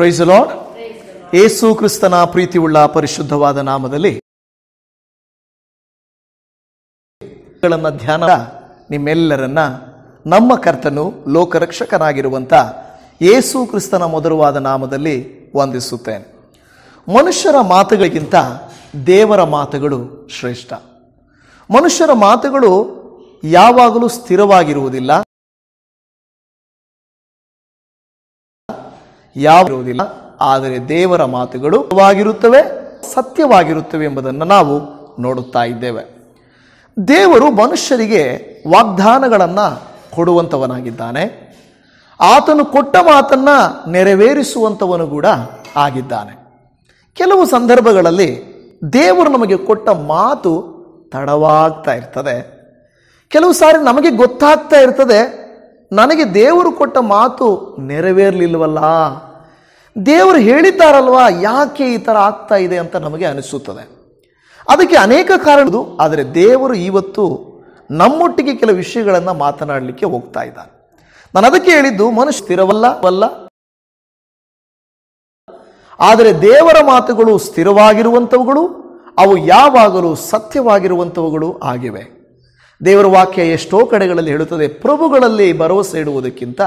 Price the lord. ಯೇಸು ಕ್ರಿಸ್ತನ ಪ್ರೀತಿಯುಳ್ಳ ಪರಿಶುದ್ಧವಾದ ನಾಮದಲ್ಲಿ ಧ್ಯಾನ ನಿಮ್ಮೆಲ್ಲರನ್ನ ನಮ್ಮ ಕರ್ತನು ಲೋಕರಕ್ಷಕನಾಗಿರುವಂಥ ಯೇಸು ಕ್ರಿಸ್ತನ ಮಧುರವಾದ ನಾಮದಲ್ಲಿ ವಂದಿಸುತ್ತೇನೆ. ಮನುಷ್ಯರ ಮಾತುಗಳಿಗಿಂತ ದೇವರ ಮಾತುಗಳು ಶ್ರೇಷ್ಠ. ಮನುಷ್ಯರ ಮಾತುಗಳು ಯಾವಾಗಲೂ ಸ್ಥಿರವಾಗಿರುವುದಿಲ್ಲ, ಯಾವಿರುವುದಿಲ್ಲ. ಆದರೆ ದೇವರ ಮಾತುಗಳು ಸತ್ಯವಾಗಿರುತ್ತವೆ ಎಂಬುದನ್ನು ನಾವು ನೋಡುತ್ತಾ ಇದ್ದೇವೆ. ದೇವರು ಮನುಷ್ಯರಿಗೆ ವಾಗ್ದಾನಗಳನ್ನು ಕೊಡುವಂಥವನಾಗಿದ್ದಾನೆ. ಆತನು ಕೊಟ್ಟ ಮಾತನ್ನು ನೆರವೇರಿಸುವಂಥವನು ಕೂಡ ಆಗಿದ್ದಾನೆ. ಕೆಲವು ಸಂದರ್ಭಗಳಲ್ಲಿ ದೇವರು ನಮಗೆ ಕೊಟ್ಟ ಮಾತು ತಡವಾಗ್ತಾ ಇರ್ತದೆ. ಕೆಲವು ಸಾರಿ ನಮಗೆ ಗೊತ್ತಾಗ್ತಾ ಇರ್ತದೆ, ನನಗೆ ದೇವರು ಕೊಟ್ಟ ಮಾತು ನೆರವೇರಲಿಲ್ವಲ್ಲ, ದೇವರು ಹೇಳಿದ್ದಾರಲ್ವಾ, ಯಾಕೆ ಈ ಥರ ಆಗ್ತಾ ಇದೆ ಅಂತ ನಮಗೆ ಅನಿಸುತ್ತದೆ. ಅದಕ್ಕೆ ಅನೇಕ ಕಾರಣಗಳು. ಆದರೆ ದೇವರು ಇವತ್ತು ನಮ್ಮೊಟ್ಟಿಗೆ ಕೆಲವು ವಿಷಯಗಳನ್ನು ಮಾತನಾಡಲಿಕ್ಕೆ ಹೋಗ್ತಾ ಇದ್ದಾನೆ. ನಾನು ಅದಕ್ಕೆ ಹೇಳಿದ್ದು, ಮನುಷ್ಯ ಸ್ಥಿರವಲ್ಲ, ಆದರೆ ದೇವರ ಮಾತುಗಳು ಸ್ಥಿರವಾಗಿರುವಂಥವುಗಳು, ಅವು ಯಾವಾಗಲೂ ಸತ್ಯವಾಗಿರುವಂಥವುಗಳು ಆಗಿವೆ. ದೇವರ ವಾಕ್ಯ ಎಷ್ಟೋ ಕಡೆಗಳಲ್ಲಿ ಹೇಳುತ್ತದೆ, ಪ್ರಭುಗಳಲ್ಲಿ ಭರವಸೆ ಇಡುವುದಕ್ಕಿಂತ,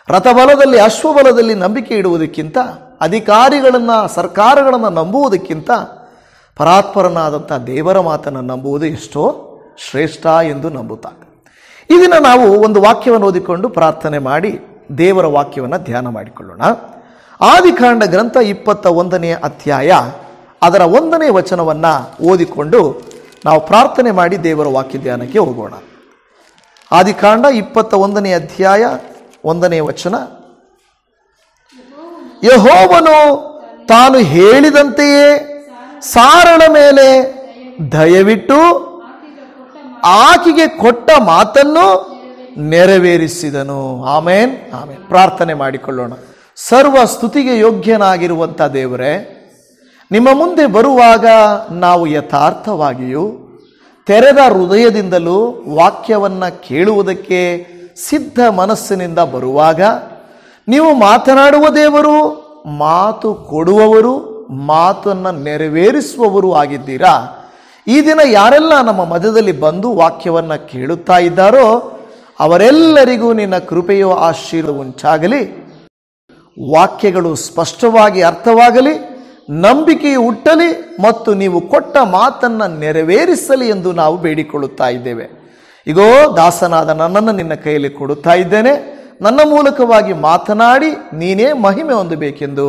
ರಥಬಲದಲ್ಲಿ ಅಶ್ವಬಲದಲ್ಲಿ ನಂಬಿಕೆ ಇಡುವುದಕ್ಕಿಂತ, ಅಧಿಕಾರಿಗಳನ್ನು ಸರ್ಕಾರಗಳನ್ನು ನಂಬುವುದಕ್ಕಿಂತ ಪರಾತ್ಪರನಾದಂಥ ದೇವರ ಮಾತನ್ನು ನಂಬುವುದು ಎಷ್ಟೋ ಶ್ರೇಷ್ಠ ಎಂದು ನಂಬುತ್ತಾರೆ. ಇದನ್ನು ನಾವು ಒಂದು ವಾಕ್ಯವನ್ನು ಓದಿಕೊಂಡು ಪ್ರಾರ್ಥನೆ ಮಾಡಿ ದೇವರ ವಾಕ್ಯವನ್ನು ಧ್ಯಾನ ಮಾಡಿಕೊಳ್ಳೋಣ. ಆದಿಕಾಂಡ ಗ್ರಂಥ 21ನೇ ಅಧ್ಯಾಯ ಅದರ 1ನೇ ವಚನವನ್ನು ಓದಿಕೊಂಡು ನಾವು ಪ್ರಾರ್ಥನೆ ಮಾಡಿ ದೇವರ ವಾಕ್ಯ ಧ್ಯಾನಕ್ಕೆ ಹೋಗೋಣ. ಆದಿಕಾಂಡ 21ನೇ ಅಧ್ಯಾಯ 1ನೇ ವಚನ. ಯೆಹೋವನು ತಾನು ಹೇಳಿದಂತೆಯೇ ಸಾರಳ ಮೇಲೆ ದಯವಿಟ್ಟು ಆಕೆಗೆ ಕೊಟ್ಟ ಮಾತನ್ನು ನೆರವೇರಿಸಿದನು. ಆಮೇನ್, ಆಮೇನ್. ಪ್ರಾರ್ಥನೆ ಮಾಡಿಕೊಳ್ಳೋಣ. ಸರ್ವ ಸ್ತುತಿಗೆ ಯೋಗ್ಯನಾಗಿರುವಂಥ ದೇವರೇ, ನಿಮ್ಮ ಮುಂದೆ ಬರುವಾಗ ನಾವು ಯಥಾರ್ಥವಾಗಿಯೂ ತೆರೆದ ಹೃದಯದಿಂದಲೂ ವಾಕ್ಯವನ್ನು ಕೇಳುವುದಕ್ಕೆ ಸಿದ್ಧ ಮನಸ್ಸಿನಿಂದ ಬರುವಾಗ, ನೀವು ಮಾತನಾಡುವ ದೇವರು, ಮಾತು ಕೊಡುವವರು, ಮಾತನ್ನು ನೆರವೇರಿಸುವವರು ಆಗಿದ್ದೀರಾ. ಈ ದಿನ ಯಾರೆಲ್ಲ ನಮ್ಮ ಮಧ್ಯದಲ್ಲಿ ಬಂದು ವಾಕ್ಯವನ್ನು ಕೇಳುತ್ತಾ ಇದ್ದಾರೋ ಅವರೆಲ್ಲರಿಗೂ ನಿನ್ನ ಕೃಪೆಯೋ ಆಶೀರ್ವಾದ ಉಂಟಾಗಲಿ. ವಾಕ್ಯಗಳು ಸ್ಪಷ್ಟವಾಗಿ ಅರ್ಥವಾಗಲಿ, ನಂಬಿಕೆಯು ಹುಟ್ಟಲಿ ಮತ್ತು ನೀವು ಕೊಟ್ಟ ಮಾತನ್ನು ನೆರವೇರಿಸಲಿ ಎಂದು ನಾವು ಬೇಡಿಕೊಳ್ಳುತ್ತಾ ಇದ್ದೇವೆ. ಇಗೋ, ದಾಸನಾದ ನನ್ನನ್ನು ನಿನ್ನ ಕೈಯಲ್ಲಿ ಕೊಡುತ್ತಾ ಇದ್ದೇನೆ. ನನ್ನ ಮೂಲಕವಾಗಿ ಮಾತನಾಡಿ ನೀನೇ ಮಹಿಮೆ ಹೊಂದಬೇಕೆಂದು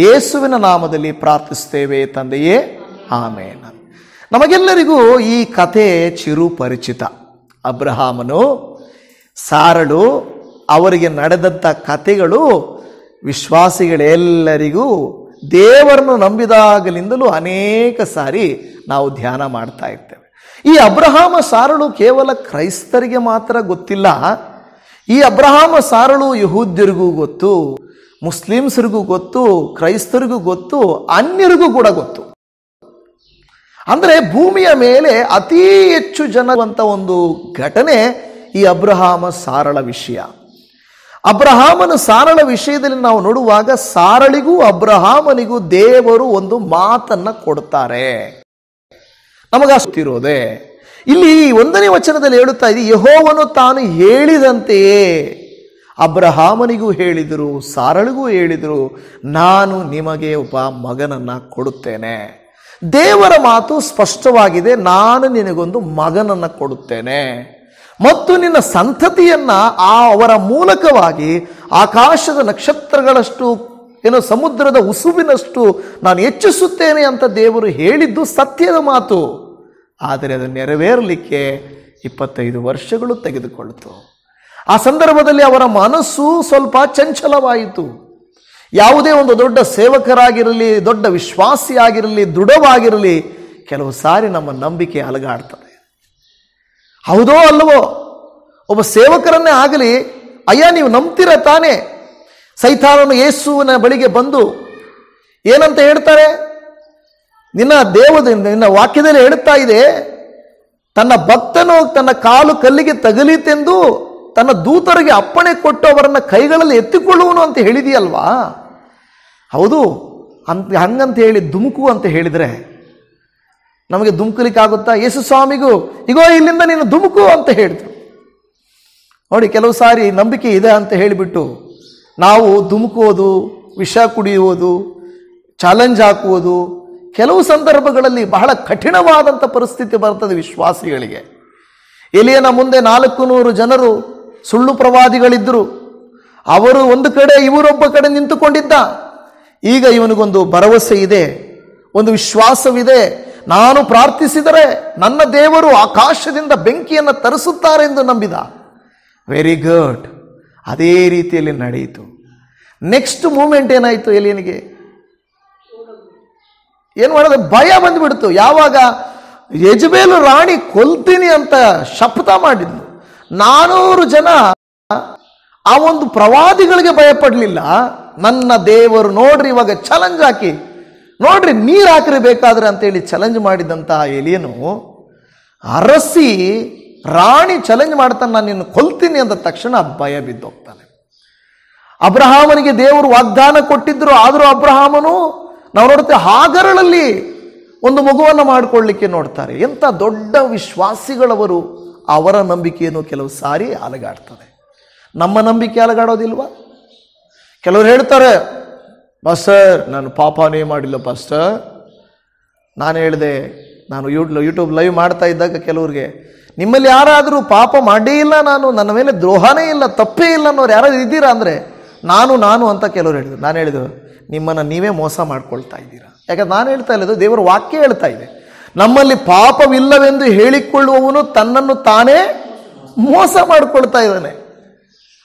ಯೇಸುವಿನ ನಾಮದಲ್ಲಿ ಪ್ರಾರ್ಥಿಸ್ತೇವೆ ತಂದೆಯೇ, ಆಮೇನ್. ನಮಗೆಲ್ಲರಿಗೂ ಈ ಕಥೆ ಚಿರು ಪರಿಚಿತ. ಅಬ್ರಹಾಮನು, ಸಾರಳು, ಅವರಿಗೆ ನಡೆದಂಥ ಕಥೆಗಳು ವಿಶ್ವಾಸಿಗಳೆಲ್ಲರಿಗೂ ದೇವರನ್ನು ನಂಬಿದಾಗಲಿಂದಲೂ ಅನೇಕ ಸಾರಿ ನಾವು ಧ್ಯಾನ ಮಾಡ್ತಾ ಇರ್ತೇವೆ. ಈ ಅಬ್ರಹಾಮ ಸಾರಳು ಕೇವಲ ಕ್ರೈಸ್ತರಿಗೆ ಮಾತ್ರ ಗೊತ್ತಿಲ್ಲ. ಈ ಅಬ್ರಹಾಮ ಸಾರಳು ಯಹೂದ್ಯರಿಗೂ ಗೊತ್ತು, ಮುಸ್ಲಿಮ್ಸರಿಗೂ ಗೊತ್ತು, ಕ್ರೈಸ್ತರಿಗೂ ಗೊತ್ತು, ಅನ್ಯರಿಗೂ ಕೂಡ ಗೊತ್ತು. ಅಂದರೆ ಭೂಮಿಯ ಮೇಲೆ ಅತಿ ಹೆಚ್ಚು ಜನವಂತ ಒಂದು ಘಟನೆ ಈ ಅಬ್ರಹಾಮ ಸಾರಳ ವಿಷಯ. ಅಬ್ರಹಾಮನ ಸಾರಳ ವಿಷಯದಲ್ಲಿ ನಾವು ನೋಡುವಾಗ ಸಾರಳಿಗೂ ಅಬ್ರಹಾಮನಿಗೂ ದೇವರು ಒಂದು ಮಾತನ್ನ ಕೊಡ್ತಾರೆ. ನಮಗಷ್ಟಿರೋದೆ ಇಲ್ಲಿ 1ನೇ ವಚನದಲ್ಲಿ ಹೇಳುತ್ತಾ ಇದೆ, ಯೆಹೋವನು ತಾನು ಹೇಳಿದಂತೆಯೇ ಅಬ್ರಹಾಮನಿಗೂ ಹೇಳಿದರು, ಸಾರಳಿಗೂ ಹೇಳಿದರು, ನಾನು ನಿಮಗೆ ಒಬ್ಬ ಮಗನನ್ನ ಕೊಡುತ್ತೇನೆ. ದೇವರ ಮಾತು ಸ್ಪಷ್ಟವಾಗಿದೆ, ನಾನು ನಿನಗೊಂದು ಮಗನನ್ನ ಕೊಡುತ್ತೇನೆ ಮತ್ತು ನಿನ್ನ ಸಂತತಿಯನ್ನ ಅವರ ಮೂಲಕವಾಗಿ ಆಕಾಶದ ನಕ್ಷತ್ರಗಳಷ್ಟು, ಸಮುದ್ರದ ಉಸುಬಿನಷ್ಟು ನಾನು ಹೆಚ್ಚಿಸುತ್ತೇನೆ ಅಂತ ದೇವರು ಹೇಳಿದ್ದು ಸತ್ಯದ ಮಾತು. ಆದರೆ ಅದು ನೆರವೇರಲಿಕ್ಕೆ 25 ವರ್ಷಗಳು ತೆಗೆದುಕೊಳ್ತು. ಆ ಸಂದರ್ಭದಲ್ಲಿ ಅವರ ಮನಸ್ಸು ಸ್ವಲ್ಪ ಚಂಚಲವಾಯಿತು. ಯಾವುದೇ ಒಂದು ದೊಡ್ಡ ಸೇವಕರಾಗಿರಲಿ, ದೊಡ್ಡ ವಿಶ್ವಾಸಿಯಾಗಿರಲಿ, ದೃಢವಾಗಿರಲಿ, ಕೆಲವು ಸಾರಿ ನಮ್ಮ ನಂಬಿಕೆ ಅಲಗಾಡ್ತದೆ. ಹೌದೋ ಅಲ್ಲವೋ? ಒಬ್ಬ ಸೇವಕರನ್ನೇ ಆಗಲಿ, ಅಯ್ಯ ನೀವು ನಂಬ್ತೀರ ತಾನೇ? ಸೈತಾನನು ಯೇಸುವಿನ ಬಳಿಗೆ ಬಂದು ಏನಂತ ಹೇಳ್ತಾರೆ? ನಿನ್ನ ವಾಕ್ಯದಲ್ಲಿ ಹೇಳ್ತಾ ಇದೆ, ತನ್ನ ಭಕ್ತನು ತನ್ನ ಕಾಲು ಕಲ್ಲಿಗೆ ತಗಲಿತೆಂದು ತನ್ನ ದೂತರಿಗೆ ಅಪ್ಪಣೆ ಕೊಟ್ಟು ಅವರನ್ನ ಕೈಗಳಲ್ಲಿ ಎತ್ತಿಕೊಳ್ಳುವನು ಅಂತ ಹೇಳಿದೆಯಲ್ವಾ? ಹೌದು ಹಂಗಂತ ಹೇಳಿ ಧುಮುಕು ಅಂತ ಹೇಳಿದರೆ ನಮಗೆ ಧುಮುಕಲಿಕ್ಕಾಗುತ್ತಾ? ಯೇಸು ಸ್ವಾಮಿಗೂ ಇಗೋ ಇಲ್ಲಿಂದ ನೀನು ಧುಮುಕು ಅಂತ ಹೇಳಿದ್ರು. ನೋಡಿ, ಕೆಲವು ಸಾರಿ ನಂಬಿಕೆ ಇದೆ ಅಂತ ಹೇಳಿಬಿಟ್ಟು ನಾವು ಧುಮುಕುವುದು, ವಿಷ ಕುಡಿಯುವುದು, ಚಾಲೆಂಜ್ ಹಾಕುವುದು, ಕೆಲವು ಸಂದರ್ಭಗಳಲ್ಲಿ ಬಹಳ ಕಠಿಣವಾದಂಥ ಪರಿಸ್ಥಿತಿ ಬರ್ತದೆ ವಿಶ್ವಾಸಿಗಳಿಗೆ. ಎಲಿಯನ ಮುಂದೆ 400 ಜನರು ಸುಳ್ಳು ಪ್ರವಾದಿಗಳಿದ್ದರು. ಅವರು ಒಂದು ಕಡೆ, ಇವರೊಬ್ಬ ಕಡೆ ನಿಂತುಕೊಂಡಿದ್ದ. ಈಗ ಇವನಿಗೊಂದು ಭರವಸೆ ಇದೆ, ಒಂದು ವಿಶ್ವಾಸವಿದೆ. ನಾನು ಪ್ರಾರ್ಥಿಸಿದರೆ ನನ್ನ ದೇವರು ಆಕಾಶದಿಂದ ಬೆಂಕಿಯನ್ನು ತರಿಸುತ್ತಾರೆ ಎಂದು ನಂಬಿದ. Very good. ಅದೇ ರೀತಿಯಲ್ಲಿ ನಡೆಯಿತು. ನೆಕ್ಸ್ಟ್ ಮೂಮೆಂಟ್ ಏನಾಯಿತು? ಎಲಿಯನಿಗೆ ಏನು ಮಾಡೋದು? ಭಯ ಬಂದುಬಿಡ್ತು. ಯಾವಾಗ ಯೆಜಬೇಲು ರಾಣಿ ಕೊಲ್ತೀನಿ ಅಂತ ಶಪಥ ಮಾಡಿದ್ಲು, 400 ಜನ ಆ ಒಂದು ಪ್ರವಾದಿಗಳಿಗೆ ಭಯಪಡಲಿಲ್ಲ. ನನ್ನ ದೇವರು ನೋಡ್ರಿ, ಇವಾಗ ಚಾಲೆಂಜ್ ಹಾಕಿ ನೋಡ್ರಿ, ನೀರು ಹಾಕ್ರಿ ಬೇಕಾದ್ರೆ ಅಂತೇಳಿ ಚಾಲೆಂಜ್ ಮಾಡಿದಂಥ ಎಲಿಯನು ಅರಸಿ ರಾಣಿ ಚಾಲೆಂಜ್ ಮಾಡ್ತಾನೆ, ನಾನು ನಿನ್ನ ಕೊಲ್ತೀನಿ ಅಂದ ತಕ್ಷಣ ಭಯ ಬಿದ್ದೋಗ್ತಾನೆ. ಅಬ್ರಹಾಮನಿಗೆ ದೇವರು ವಾಗ್ದಾನ ಕೊಟ್ಟಿದ್ರು. ಆದರೂ ಅಬ್ರಹಾಮನು, ನಾವು ನೋಡ್ತೇವೆ, ಹಾಗರಳಲ್ಲಿ ಒಂದು ಮಗುವನ್ನು ಮಾಡಿಕೊಳ್ಳಲಿಕ್ಕೆ ನೋಡ್ತಾರೆ. ಎಂಥ ದೊಡ್ಡ ವಿಶ್ವಾಸಿಗಳವರು. ಅವರ ನಂಬಿಕೆಯನ್ನು ಕೆಲವು ಸಾರಿ ಅಲಗಾಡ್ತದೆ. ನಮ್ಮ ನಂಬಿಕೆ ಅಲಗಾಡೋದಿಲ್ವಾ? ಕೆಲವರು ಹೇಳ್ತಾರೆ, ಪಾಸ್ಟರ್ ನಾನು ಪಾಪನೇ ಮಾಡಿಲ್ಲ ಪಾಸ್ಟರ್. ನಾನು ಹೇಳಿದೆ, ನಾನು ಯೂಟ್ಯೂಬ್ ಲೈವ್ ಮಾಡ್ತಾ ಇದ್ದಾಗ ಕೆಲವ್ರಿಗೆ, ನಿಮ್ಮಲ್ಲಿ ಯಾರಾದರೂ ಪಾಪ ಮಾಡೇ ಇಲ್ಲ, ನನ್ನ ಮೇಲೆ ದ್ರೋಹನೇ ಇಲ್ಲ, ತಪ್ಪೇ ಇಲ್ಲ ಅನ್ನೋರು ಯಾರಾದ್ರು ಇದ್ದೀರಾ ಅಂದರೆ ನಾನು ಅಂತ ಕೆಲವರು ಹೇಳಿದ್ರು. ನಾನು ಹೇಳಿದ್ರು, ನಿಮ್ಮನ್ನು ನೀವೇ ಮೋಸ ಮಾಡ್ಕೊಳ್ತಾ ಇದ್ದೀರಾ. ಯಾಕಂದ್ರೆ ನಾನು ಹೇಳ್ತಾ ಇಲ್ಲದು, ದೇವರ ವಾಕ್ಯ ಹೇಳ್ತಾ ಇದೆ, ನಮ್ಮಲ್ಲಿ ಪಾಪವಿಲ್ಲವೆಂದು ಹೇಳಿಕೊಳ್ಳುವವನು ತನ್ನನ್ನು ತಾನೇ ಮೋಸ ಮಾಡಿಕೊಳ್ತಾ ಇದ್ದಾನೆ.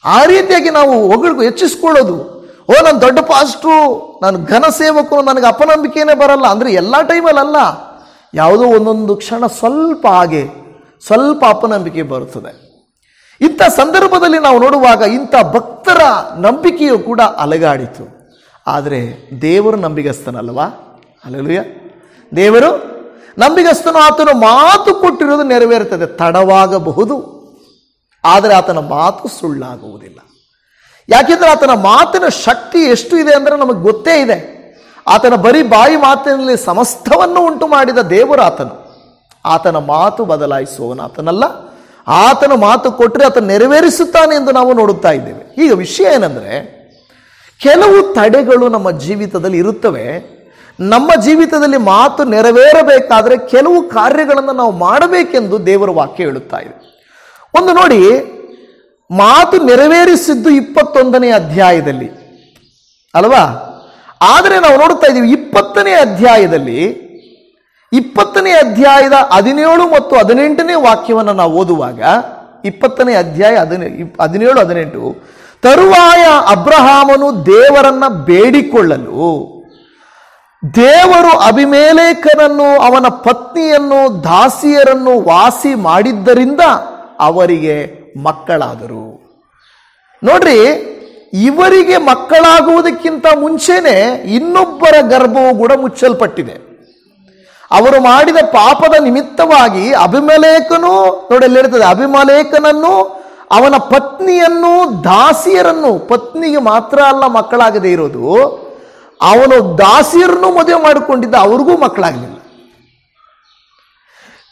ಆ ರೀತಿಯಾಗಿ ನಾವು ಹೆಚ್ಚಿಸ್ಕೊಳ್ಳೋದು, ಓ ನಾನು ದೊಡ್ಡ ಪಾಸ್ಟ್ರು, ನಾನು ಘನ ಸೇವಕರು, ನನಗೆ ಅಪನಂಬಿಕೆನೇ ಬರಲ್ಲ ಅಂದರೆ ಎಲ್ಲ ಟೈಮಲ್ಲಿ ಅಲ್ಲ. ಯಾವುದೋ ಒಂದೊಂದು ಕ್ಷಣ ಸ್ವಲ್ಪ ಅಪನಂಬಿಕೆ ಬರುತ್ತದೆ. ಇಂಥ ಸಂದರ್ಭದಲ್ಲಿ ನಾವು ನೋಡುವಾಗ ಇಂಥ ಭಕ್ತರ ನಂಬಿಕೆಯು ಕೂಡ ಅಲಗಾಡಿತು. ಆದರೆ ದೇವರು ನಂಬಿಗಸ್ತನಲ್ವಾ? ಹಲ್ಲೆಲೂಯಾ. ದೇವರು ನಂಬಿಗಸ್ತನು. ಆತನು ಮಾತು ಕೊಟ್ಟಿರೋದು ನೆರವೇರುತ್ತದೆ. ತಡವಾಗಬಹುದು, ಆದರೆ ಆತನ ಮಾತು ಸುಳ್ಳಾಗುವುದಿಲ್ಲ. ಯಾಕೆಂದರೆ ಆತನ ಮಾತಿನ ಶಕ್ತಿ ಎಷ್ಟು ಇದೆ ಅಂದರೆ ನಮಗೆ ಗೊತ್ತೇ ಇದೆ. ಆತನ ಬರೀ ಬಾಯಿ ಮಾತಿನಲ್ಲಿ ಸಮಸ್ತವನ್ನು ಉಂಟು ಮಾಡಿದ ದೇವರು ಆತನು. ಆತನ ಮಾತು ಬದಲಾಯಿಸುವವನು ಆತನಲ್ಲ. ಆತನ ಮಾತು ಕೊಟ್ಟರೆ ಆತನ ನೆರವೇರಿಸುತ್ತಾನೆ ಎಂದು ನಾವು ನೋಡುತ್ತಾ ಇದ್ದೇವೆ. ಈಗ ವಿಷಯ ಏನಂದರೆ, ಕೆಲವು ತಡೆಗಳು ನಮ್ಮ ಜೀವಿತದಲ್ಲಿ ಇರುತ್ತವೆ. ನಮ್ಮ ಜೀವಿತದಲ್ಲಿ ಮಾತು ನೆರವೇರಬೇಕಾದರೆ ಕೆಲವು ಕಾರ್ಯಗಳನ್ನು ನಾವು ಮಾಡಬೇಕೆಂದು ದೇವರ ವಾಕ್ಯ ಹೇಳುತ್ತಾ ಇದೆ. ಒಂದು ನೋಡಿ, ಮಾತು ನೆರವೇರಿಸಿದ್ದು 21ನೇ ಅಧ್ಯಾಯದಲ್ಲಿ ಅಲ್ವಾ? ಆದರೆ ನಾವು ನೋಡ್ತಾ ಇದ್ದೀವಿ 20ನೇ ಅಧ್ಯಾಯದಲ್ಲಿ 20ನೇ ಅಧ್ಯಾಯದ 17 ಮತ್ತು 18ನೇ ವಾಕ್ಯವನ್ನು ನಾವು ಓದುವಾಗ, 20ನೇ ಅಧ್ಯಾಯ 17, 18, ತರುವಾಯ ಅಬ್ರಹಾಮನು ದೇವರನ್ನ ಬೇಡಿಕೊಳ್ಳಲು ದೇವರು ಅಬಿಮೆಲೇಕನನ್ನು ಅವನ ಪತ್ನಿಯನ್ನು ದಾಸಿಯರನ್ನು ವಾಸಿ ಮಾಡಿದ್ದರಿಂದ ಅವರಿಗೆ ಮಕ್ಕಳಾದರು. ನೋಡ್ರಿ, ಇವರಿಗೆ ಮಕ್ಕಳಾಗುವುದಕ್ಕಿಂತ ಮುಂಚೆನೆ ಇನ್ನೊಬ್ಬರ ಗರ್ಭವು ಕೂಡ ಮುಚ್ಚಲ್ಪಟ್ಟಿದೆ. ಅವರು ಮಾಡಿದ ಪಾಪದ ನಿಮಿತ್ತವಾಗಿ ಅಬಿಮೆಲೇಕನು, ನೋಡಿ ಅಲ್ಲಿ ಇರ್ತದೆ, ಅಬಿಮೆಲೇಕನನ್ನು ಅವನ ಪತ್ನಿಯನ್ನು ದಾಸಿಯರನ್ನು, ಪತ್ನಿಗೆ ಮಾತ್ರ ಅಲ್ಲ ಮಕ್ಕಳಾಗದೇ ಇರೋದು, ಅವನು ದಾಸಿಯರನ್ನು ಮದುವೆ ಮಾಡಿಕೊಂಡಿದ್ದ, ಅವ್ರಿಗೂ ಮಕ್ಕಳಾಗಲಿಲ್ಲ.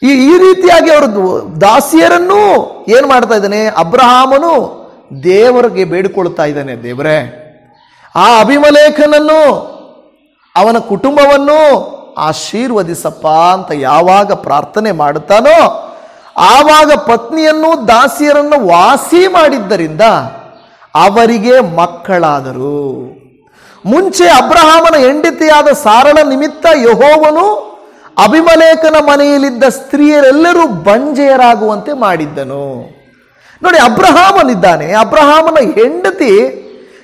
ಈ ರೀತಿಯಾಗಿ ಅವರು ದಾಸಿಯರನ್ನು ಏನು ಮಾಡ್ತಾ ಇದ್ದಾನೆ ಅಬ್ರಹಾಮನು? ದೇವರಿಗೆ ಬೇಡಿಕೊಳ್ತಾ ಇದ್ದಾನೆ, ದೇವರೇ ಆ ಅಬಿಮೆಲೇಕನನ್ನು ಅವನ ಕುಟುಂಬವನ್ನು ಆಶೀರ್ವದಿಸಪ್ಪ ಅಂತ ಯಾವಾಗ ಪ್ರಾರ್ಥನೆ ಮಾಡುತ್ತಾನೋ ಆವಾಗ ಪತ್ನಿಯನ್ನು ದಾಸಿಯರನ್ನು ವಾಸಿ ಮಾಡಿದ್ದರಿಂದ ಅವರಿಗೆ ಮಕ್ಕಳಾದರು. ಮುಂಚೆ ಅಬ್ರಹಾಮನ ಹೆಂಡತಿಯಾದ ಸಾರಳ ನಿಮಿತ್ತ ಯೆಹೋವನು ಅಬಿಮೆಲೇಕನ ಮನೆಯಲ್ಲಿದ್ದ ಸ್ತ್ರೀಯರೆಲ್ಲರೂ ಬಂಜೆಯರಾಗುವಂತೆ ಮಾಡಿದ್ದನು. ನೋಡಿ, ಅಬ್ರಹಾಮನಿದ್ದಾನೆ, ಅಬ್ರಹಾಮನ ಹೆಂಡತಿ,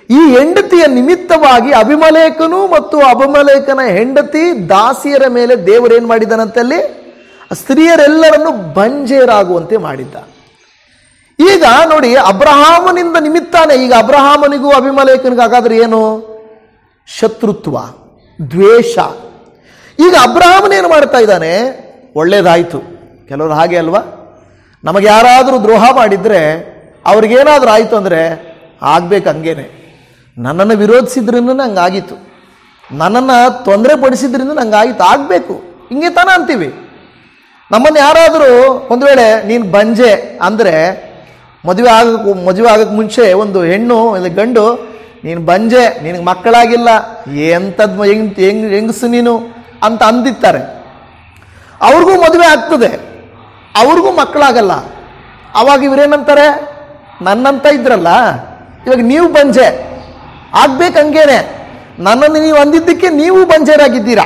ಈ ಹೆಂಡತಿಯ ನಿಮಿತ್ತವಾಗಿ ಅಬಿಮೆಲೇಕನು ಮತ್ತು ಅಬಿಮೆಲೇಕನ ಹೆಂಡತಿ ದಾಸಿಯರ ಮೇಲೆ ದೇವರೇನು ಮಾಡಿದ್ದಾನಂತಲ್ಲಿ? ಸ್ತ್ರೀಯರೆಲ್ಲರನ್ನು ಬಂಜೆಯರಾಗುವಂತೆ ಮಾಡಿದ್ದ. ಈಗ ನೋಡಿ, ಅಬ್ರಹಾಮನಿಂದ ನಿಮಿತ್ತಾನೆ. ಈಗ ಅಬ್ರಹಾಮನಿಗೂ ಅಬಿಮೆಲೇಕನಿಗೂ ಹಾಗಾದ್ರೆ ಏನು? ಶತ್ರುತ್ವ, ದ್ವೇಷ. ಈಗ ಅಬ್ರಹಾಮನೇನು ಮಾಡ್ತಾ ಇದ್ದಾನೆ? ಒಳ್ಳೇದಾಯಿತು. ಕೆಲವರು ಹಾಗೆ ಅಲ್ವಾ, ನಮಗೆ ಯಾರಾದರೂ ದ್ರೋಹ ಮಾಡಿದರೆ ಅವ್ರಿಗೇನಾದರೂ ಆಯಿತು ಅಂದರೆ ಆಗ್ಬೇಕು ಹಂಗೇನೆ. ನನ್ನನ್ನು ವಿರೋಧಿಸಿದ್ರೂ ಹಂಗಾಗಿತ್ತು, ನನ್ನನ್ನು ತೊಂದರೆ ಪಡಿಸಿದ್ರಿಂದ ನಂಗೆ ಆಗಬೇಕು, ಹಿಂಗೆ ತಾನ ಅಂತೀವಿ. ನಮ್ಮನ್ನು ಯಾರಾದರೂ ಒಂದು ವೇಳೆ ನೀನು ಬಂಜೆ ಅಂದರೆ, ಮದುವೆ ಆಗಕ್ಕೆ ಮುಂಚೆ ಒಂದು ಹೆಣ್ಣು ಇಲ್ಲ ಗಂಡು, ನೀನು ಬಂಜೆ, ನಿನಗೆ ಮಕ್ಕಳಾಗಿಲ್ಲ, ಎಂಥದ್ದು ಹೆಂಗಸು ನೀನು ಅಂತ ಅಂದಿರ್ತಾರೆ. ಅವ್ರಿಗೂ ಮದುವೆ ಆಗ್ತದೆ, ಅವ್ರಿಗೂ ಮಕ್ಕಳಾಗಲ್ಲ. ಅವಾಗ ಇವರೇನಂತಾರೆ, ನನ್ನಂತ ಇದ್ರಲ್ಲ, ಇವಾಗ ನೀವು ಬಂಜೆ ಆಗ್ಬೇಕು, ಹಂಗೇನೆ ನನ್ನನ್ನು ನೀವು ಅಂದಿದ್ದಕ್ಕೆ ನೀವು ಬಂಜೆರಾಗಿದ್ದೀರಾ.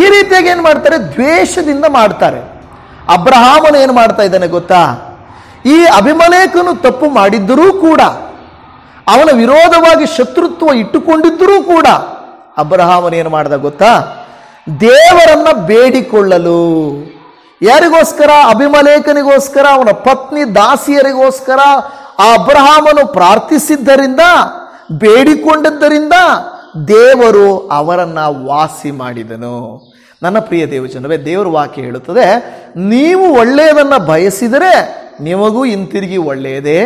ಈ ರೀತಿಯಾಗಿ ಏನು ಮಾಡ್ತಾರೆ, ದ್ವೇಷದಿಂದ ಮಾಡ್ತಾರೆ. ಅಬ್ರಹಾಮನು ಏನು ಮಾಡ್ತಾ ಇದ್ದಾನೆ ಗೊತ್ತಾ, ಈ ಅಬಿಮೆಲೆಕನು ತಪ್ಪು ಮಾಡಿದ್ದರೂ ಕೂಡ, ಅವನ ವಿರೋಧವಾಗಿ ಶತ್ರುತ್ವ ಇಟ್ಟುಕೊಂಡಿದ್ದರೂ ಕೂಡ ಅಬ್ರಹಾಮನು ಏನು ಮಾಡ್ದ ಗೊತ್ತಾ, ದೇವರನ್ನ ಬೇಡಿಕೊಳ್ಳಲು. ಯಾರಿಗೋಸ್ಕರ? ಅಬಿಮೆಲೆಕನಿಗೋಸ್ಕರ, ಅವನ ಪತ್ನಿ ದಾಸಿಯರಿಗೋಸ್ಕರ ಆ ಅಬ್ರಹಾಮನು ಪ್ರಾರ್ಥಿಸಿದ್ದರಿಂದ, ಬೇಡಿಕೊಂಡಿದ್ದರಿಂದ ದೇವರು ಅವರನ್ನ ವಾಸಿ ಮಾಡಿದನು. ನನ್ನ ಪ್ರಿಯ ದೇವಜನವೇ, ದೇವರ ವಾಕ್ಯ ಹೇಳುತ್ತದೆ, ನೀವು ಒಳ್ಳೆಯದನ್ನು ಬಯಸಿದರೆ ನಿಮಗೂ ಹಿಂತಿರುಗಿ ಒಳ್ಳೆಯದೇ